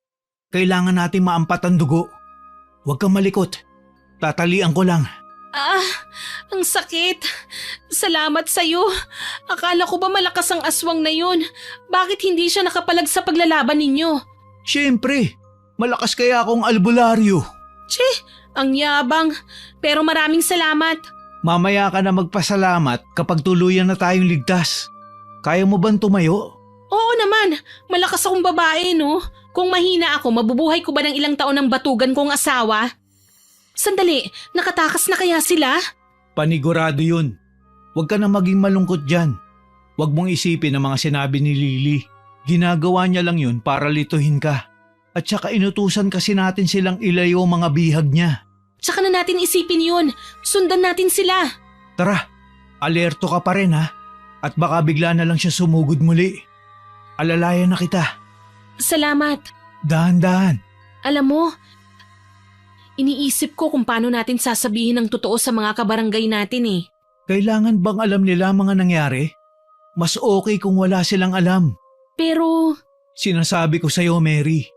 Kailangan natin maampat ang dugo. Huwag kang malikot. Tatalian ko lang. Ang sakit. Salamat sa'yo. Akala ko ba malakas ang aswang na yun? Bakit hindi siya nakapalag sa paglalaban ninyo? Siyempre, malakas kaya akong albularyo. Ang yabang. Pero maraming salamat. Mamaya ka na magpasalamat kapag tuluyan na tayong ligtas. Kaya mo bang tumayo? Oo naman. Malakas akong babae, no? Kung mahina ako, mabubuhay ko ba ng ilang taon ng batugan kong asawa? Sandali, nakatakas na kaya sila? Panigurado yun. Huwag ka na maging malungkot dyan. Huwag mong isipin ang mga sinabi ni Lily. Ginagawa niya lang yun para lituhin ka. At saka inutusan kasi natin silang ilayo ang mga bihag niya. Tsaka na natin isipin yun. Sundan natin sila. Tara, alerto ka pa rin ha. At baka bigla na lang siya sumugod muli. Alalayan na kita. Salamat. Dahan-dahan. Alam mo, iniisip ko kung paano natin sasabihin ang totoo sa mga kabarangay natin eh. Kailangan bang alam nila ang mga nangyari? Mas okay kung wala silang alam. Pero, Sinasabi ko sa'yo, Mary.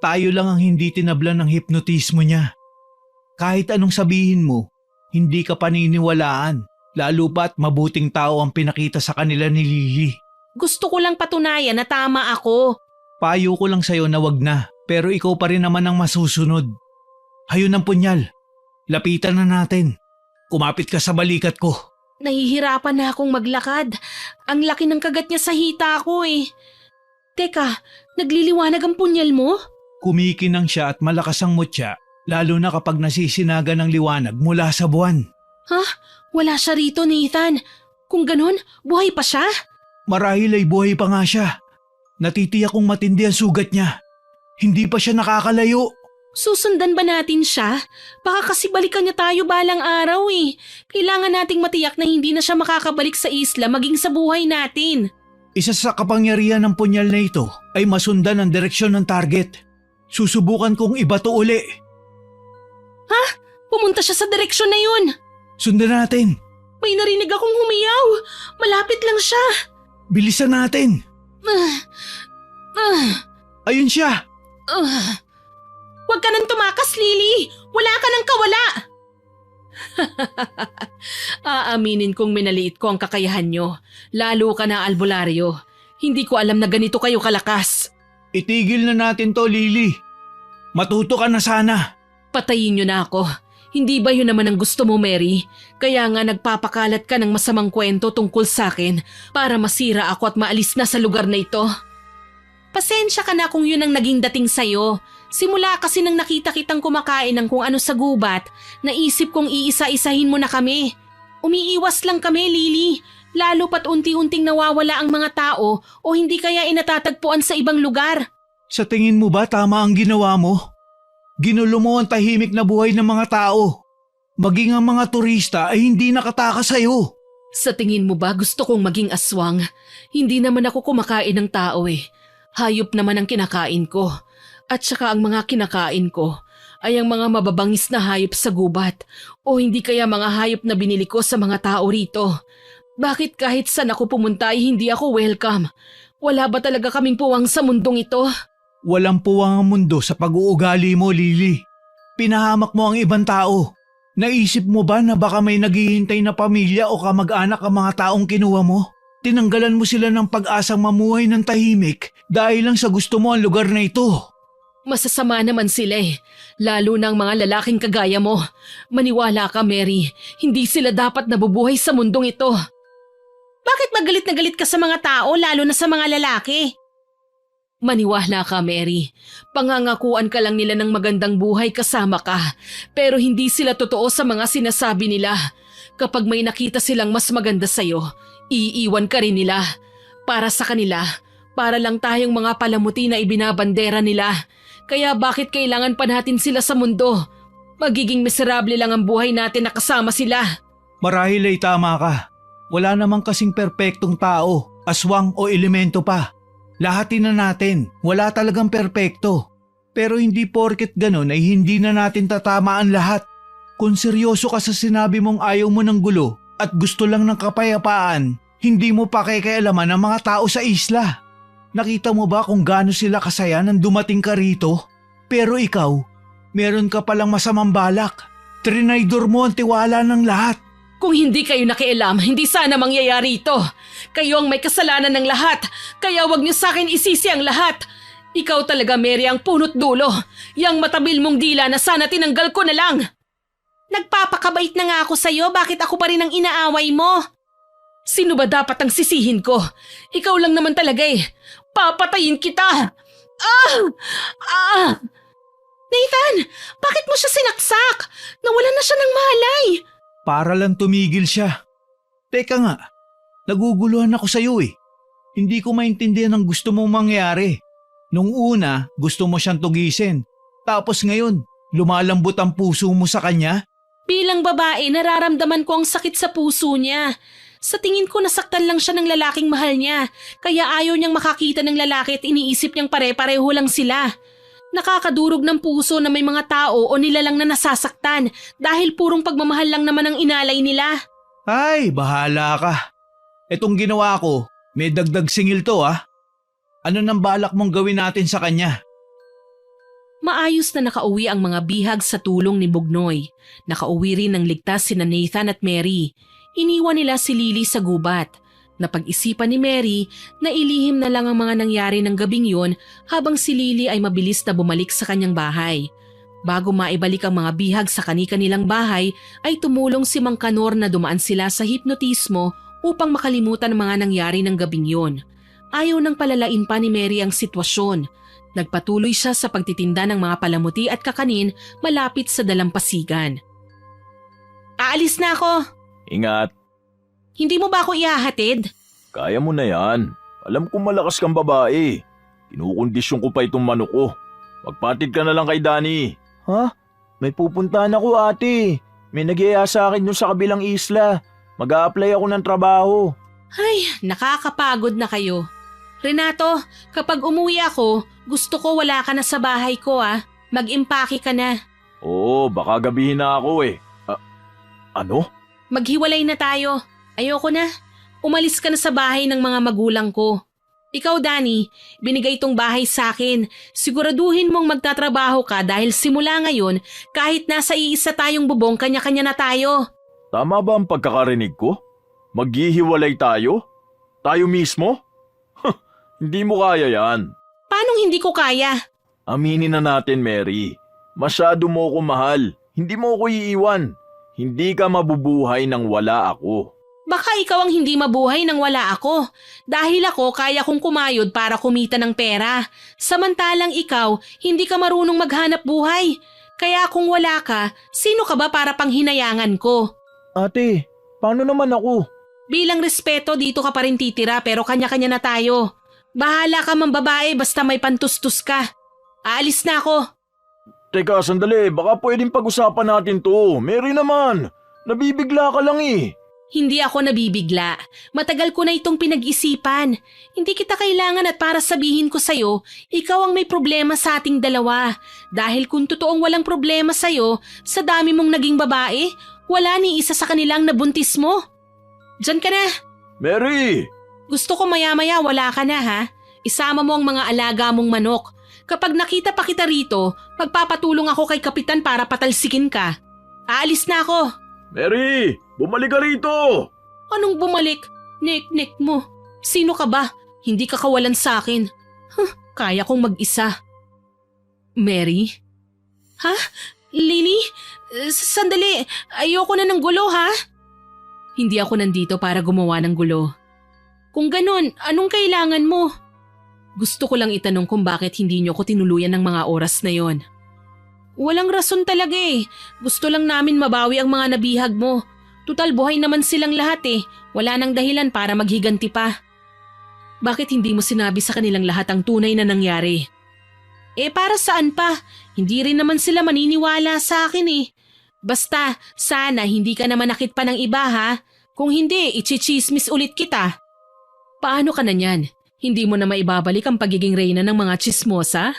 Tayo lang ang hindi tinablan ng hipnotismo niya. Kahit anong sabihin mo, hindi ka paniniwalaan. Lalo pa't mabuting tao ang pinakita sa kanila ni Lily. gusto ko lang patunayan na tama ako. Payo ko lang sa'yo na wag na, pero ikaw pa rin naman ang masusunod. Hayun ang punyal. Lapitan na natin. Kumapit ka sa balikat ko. Nahihirapan na akong maglakad. Ang laki ng kagat niya sa hita ko eh. Teka, nagliliwanag ang punyal mo? Kumikinang siya at malakas ang mutya, lalo na kapag nasisinaga ng liwanag mula sa buwan. Ha? Wala siya rito, Nathan. Kung ganun, buhay pa siya? Marahil ay buhay pa nga siya. Natitiyak kong matindi ang sugat niya. Hindi pa siya nakakalayo. Susundan ba natin siya? Baka kasi balikan niya tayo balang araw eh. Kailangan nating matiyak na hindi na siya makakabalik sa isla maging sa buhay natin. Isa sa kapangyarihan ng punyal na ito ay masundan ang direksyon ng target. Susubukan kong ibato uli. Pumunta siya sa direksyon na yun. Sundan natin. May narinig akong humiyaw. Malapit lang siya. Bilisan natin. Ayun siya. Huwag ka nang tumakas, Lily. Wala ka nang kawala. Aaminin kong minaliit ko ang kakayahan nyo. Lalo ka na, albularyo. Hindi ko alam na ganito kayo kalakas. Itigil na natin to, Lily. Matuto ka na sana. Patayin nyo na ako. Hindi ba yun naman ang gusto mo, Mary? Kaya nga nagpapakalat ka ng masamang kwento tungkol sa akin para masira ako at maalis na sa lugar na ito. Pasensya ka na kung yun ang naging dating sa'yo. Simula kasi nang nakita kitang kumakain ng kung ano sa gubat, naisip kong iisa-isahin mo na kami. Umiiwas lang kami, Lily. Lalo pat unti-unting nawawala ang mga tao o hindi kaya inatatagpuan sa ibang lugar. Sa tingin mo ba tama ang ginawa mo? Ginulo mo ang tahimik na buhay ng mga tao. Maging ang mga turista ay hindi nakatakas sa'yo. Sa tingin mo ba gusto kong maging aswang? Hindi naman ako kumakain ng tao eh. Hayop naman ang kinakain ko. At saka ang mga kinakain ko ay ang mga mababangis na hayop sa gubat o hindi kaya mga hayop na binili ko sa mga tao rito. Bakit kahit saan ako pumunta ay hindi ako welcome? Wala ba talaga kaming puwang sa mundong ito? Walang puwang ang mundo sa pag-uugali mo, Lily. Pinahamak mo ang ibang tao. Naisip mo ba na baka may naghihintay na pamilya o kamag-anak ang mga taong kinuha mo? Tinanggalan mo sila ng pag-asang mamuhay ng tahimik dahil lang sa gusto mo ang lugar na ito. Masasama naman sila eh. Lalo na ang mga lalaking kagaya mo. Maniwala ka, Mary. Hindi sila dapat nabubuhay sa mundong ito. Bakit magalit na galit ka sa mga tao lalo na sa mga lalaki? Maniwala ka, Mary. Pangangakuan ka lang nila ng magandang buhay kasama ka. Pero hindi sila totoo sa mga sinasabi nila. Kapag may nakita silang mas maganda sa'yo, iiwan ka rin nila. Para sa kanila, Para lang tayong mga palamuti na ibinabandera nila. Kaya bakit kailangan pa natin sila sa mundo? Magiging miserable lang ang buhay natin na kasama sila. Marahil ay tama ka. Wala namang kasing perpektong tao, aswang o elemento pa. Lahatin na natin, wala talagang perpekto. Pero hindi porket ganun ay hindi na natin tatamaan lahat. Kung seryoso ka sa sinabi mong ayaw mo ng gulo at gusto lang ng kapayapaan, hindi mo pakikialaman ang mga tao sa isla. Nakita mo ba kung gaano sila kasaya nang dumating ka rito? Pero ikaw, meron ka palang masamang balak. Trinaydor mo ang tiwala ng lahat. Kung hindi kayo nakialam, hindi sana mangyayari ito. Kayo ang may kasalanan ng lahat, kaya wag niyo sa akin isisi ang lahat. Ikaw talaga, Mary, ang punot dulo. Yang matabil mong dila na sana tinanggal ko na lang. Nagpapakabait na nga ako sa'yo, bakit ako pa rin ang inaaway mo? Sino ba dapat ang sisihin ko? Ikaw lang naman talaga eh. Papatayin kita! Nathan, bakit mo siya sinaksak? Nawalan na siya ng malay. Para lang tumigil siya. Teka nga, naguguluhan ako sa iyo eh. Hindi ko maintindihan ang gusto mong mangyari. Nung una, gusto mo siyang tugisin. Tapos ngayon, lumalambot ang puso mo sa kanya? Bilang babae, nararamdaman ko ang sakit sa puso niya. Sa tingin ko nasaktan lang siya ng lalaking mahal niya. Kaya ayaw niyang makakita ng lalaki at iniisip niyang pare-pareho lang sila. Nakakadurog ng puso na may mga tao o nilalang na nasasaktan dahil purong pagmamahal lang naman ang inalay nila. Ay, bahala ka. Etong ginawa ko, may dagdag singil to ah. Ano nang balak mong gawin natin sa kanya? Maayos na nakauwi ang mga bihag sa tulong ni Bugnoy. Nakauwi rin ng ligtas sina Nathan at Mary. Iniwan nila si Lily sa gubat. Napag-isipan ni Mary na ilihim na lang ang mga nangyari ng gabing yon habang si Lily ay mabilis na bumalik sa kanyang bahay. Bago maibalik ang mga bihag sa kani-kanilang bahay ay tumulong si Mang Kanor na dumaan sila sa hipnotismo upang makalimutan ang mga nangyari ng gabing yon. Ayaw nang palalain pa ni Mary ang sitwasyon. Nagpatuloy siya sa pagtitinda ng mga palamuti at kakanin malapit sa dalampasigan. Aalis na ako! Ingat, Hindi mo ba ako ihahatid? kaya mo na yan. Alam kong malakas kang babae. Kinukondisyon ko pa itong manok ko. Magpatid ka na lang kay Danny. Ha? May pupuntahan ako, ate. May nag-iaya sa akin dun sa kabilang isla. Mag-a-apply ako ng trabaho. Ay, nakakapagod na kayo. Renato, kapag umuwi ako, gusto ko wala ka na sa bahay ko ah. Mag-impake ka na. Oo, baka gabihin na ako eh. Ano? Maghiwalay na tayo. Ayoko na. Umalis ka na sa bahay ng mga magulang ko. Ikaw, Danny, binigay itong bahay sa akin. Siguraduhin mong magtatrabaho ka dahil simula ngayon, kahit nasa iisa tayong bubong, kanya-kanya na tayo. Tama ba ang pagkakarinig ko? Maghihiwalay tayo? Tayo mismo? Hindi mo kaya yan. Paanong hindi ko kaya? Aminin na natin, Mary. Masyado mo ako mahal. Hindi mo ako iiwan. Hindi ka mabubuhay nang wala ako. Baka ikaw ang hindi mabuhay nang wala ako. Dahil ako kaya kong kumayod para kumita ng pera. Samantalang ikaw, hindi ka marunong maghanap buhay. Kaya kung wala ka, sino ka ba para panghinayangan ko? Ate, paano naman ako? Bilang respeto, dito ka pa rin titira pero kanya-kanya na tayo. Bahala ka mang babae basta may pantustus ka. Aalis na ako. Teka, sandali. Baka pwedeng pag-usapan natin to. Mary naman. Nabibigla ka lang eh. Hindi ako nabibigla. Matagal ko na itong pinag-isipan. Hindi kita kailangan at para sabihin ko sa'yo, ikaw ang may problema sa ating dalawa. Dahil kung totoong walang problema sa'yo, sa dami mong naging babae, wala ni isa sa kanilang nabuntis mo. Diyan ka na. Mary! Gusto ko maya-maya wala ka na ha. Isama mo ang mga alaga mong manok. Kapag nakita pa kita rito, magpapatulong ako kay Kapitan para patalsikin ka. Aalis na ako. Mary! Bumalik ka rito! Anong bumalik? Nek-nek mo. Sino ka ba? Hindi ka kawalan sa akin. Kaya kong mag-isa. Mary? Ha? Lily? Sandali. Ayoko na ng gulo ha? Hindi ako nandito para gumawa ng gulo. Kung ganun, anong kailangan mo? Gusto ko lang itanong kung bakit hindi niyo ko tinuluyan ng mga oras na yon. Walang rason talaga eh. Gusto lang namin mabawi ang mga nabihag mo. Tutal buhay naman silang lahat eh. Wala nang dahilan para maghiganti pa. Bakit hindi mo sinabi sa kanilang lahat ang tunay na nangyari? Para saan pa? Hindi rin naman sila maniniwala sa akin eh. Basta, sana hindi ka naman nakit pa ng iba ha. Kung hindi, ichichismis ulit kita. Paano ka na niyan? Hindi mo na maibabalik ang pagiging reyna ng mga chismosa?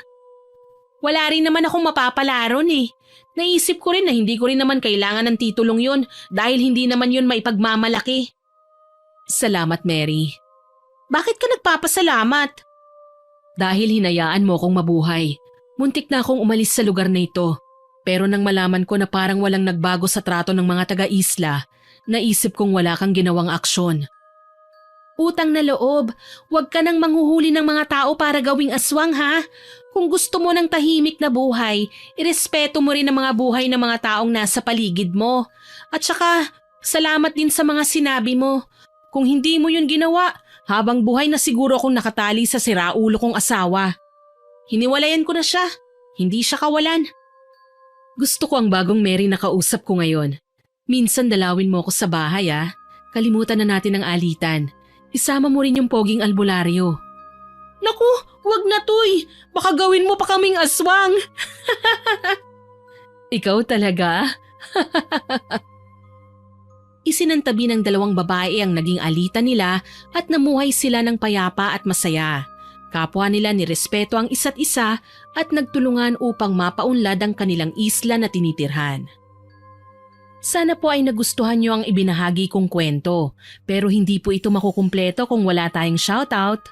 Wala rin naman akong mapapala ron eh. Naisip ko rin na hindi ko rin naman kailangan ng titulong yun dahil hindi naman yun maipagmamalaki. Salamat, Mary. Bakit ka nagpapasalamat? Dahil hinayaan mo akong mabuhay. Muntik na akong umalis sa lugar na ito. Pero nang malaman ko na parang walang nagbago sa trato ng mga taga-isla, naisip kong wala kang ginawang aksyon. Utang na loob, huwag ka nang manghuhuli ng mga tao para gawing aswang ha. Kung gusto mo ng tahimik na buhay, irespeto mo rin ang mga buhay ng mga taong nasa paligid mo. At saka, salamat din sa mga sinabi mo. Kung hindi mo yun ginawa, habang buhay na siguro akong nakatali sa siraulo kong asawa. Hiniwalayan ko na siya. Hindi siya kawalan. Gusto ko ang bagong Mary na kausap ko ngayon. Minsan dalawin mo ako sa bahay ah. Kalimutan na natin ang alitan. Isama mo rin yung poging albularyo. Naku, wag na Tuy. Baka gawin mo pa kaming aswang. Ikaw talaga? Isinantabi ng dalawang babae ang naging alitan nila at namuhay sila ng payapa at masaya. Kapwa nila nirespeto ang isa't isa at nagtulungan upang mapaunlad ang kanilang isla na tinitirhan. Sana po ay nagustuhan niyo ang ibinahagi kong kwento, pero hindi po ito makukumpleto kung wala tayong shoutout.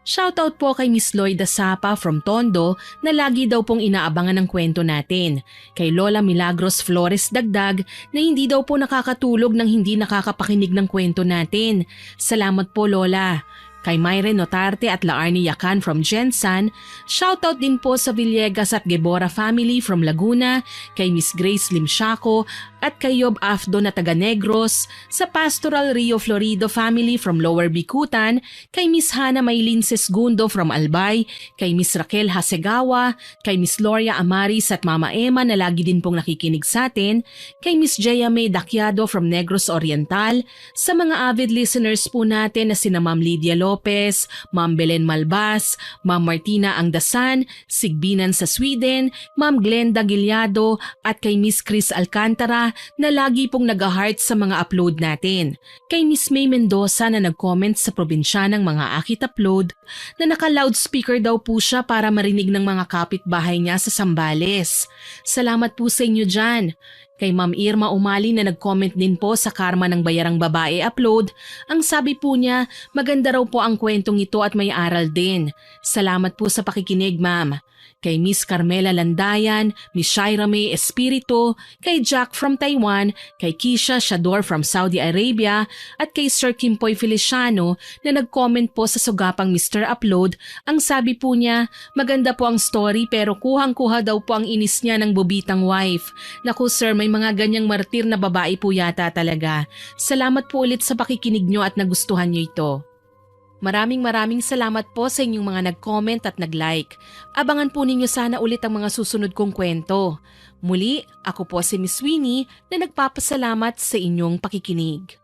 Shoutout po kay Miss Lloyda Sapa from Tondo na lagi daw pong inaabangan ng kwento natin. Kay Lola Milagros Flores Dagdag na hindi daw po nakakatulog nang hindi nakakapakinig ng kwento natin. Salamat po Lola. Kay Myren Notarte at Laarni Yakan from Jensan, shoutout din po sa Villegas at Gebora family from Laguna, kay Miss Grace Limshaco at kay Yob Afdo na taga Negros, sa Pastoral Rio Florido family from Lower Bikutan, kay Miss Hana Maylin Sesgundo from Albay, kay Miss Raquel Hasegawa, kay Miss Gloria Amaris at Mama Emma na lagi din pong nakikinig sa atin, kay Miss Jaya May Dakyado from Negros Oriental, sa mga avid listeners po natin na sina Ma'am Lydia Lopez, Ma'am Belen Malbas, Ma'am Martina Angdasan, Sigbinan sa Sweden, Ma'am Glenda Gilyado at kay Miss Chris Alcantara na lagi pong nag-heart sa mga upload natin. Kay Miss May Mendoza na nag-comment sa probinsya ng mga akit upload na naka-loudspeaker daw po siya para marinig ng mga kapitbahay niya sa Sambales. Salamat po sa inyo dyan. Kay Ma'am Irma Umali na nag-comment din po sa Karma ng Bayarang Babae upload, ang sabi po niya, maganda raw po ang kwentong ito at may aral din. Salamat po sa pakikinig, ma'am. Kay Miss Carmela Landayan, Miss Shaira May Espiritu, kay Jack from Taiwan, kay Kisha Shador from Saudi Arabia, at kay Sir Kimpoy Feliciano na nag-comment po sa sugapang Mr. Upload, ang sabi po niya, maganda po ang story pero kuhang-kuha daw po ang inis niya ng bubitang wife. Naku sir, may mga ganyang martir na babae po yata talaga. Salamat po ulit sa pakikinig nyo at nagustuhan nyo ito. Maraming salamat po sa inyong mga nag-comment at nag-like. Abangan po ninyo sana ulit ang mga susunod kong kwento. Muli, ako po si Miss Winnie na nagpapasalamat sa inyong pakikinig.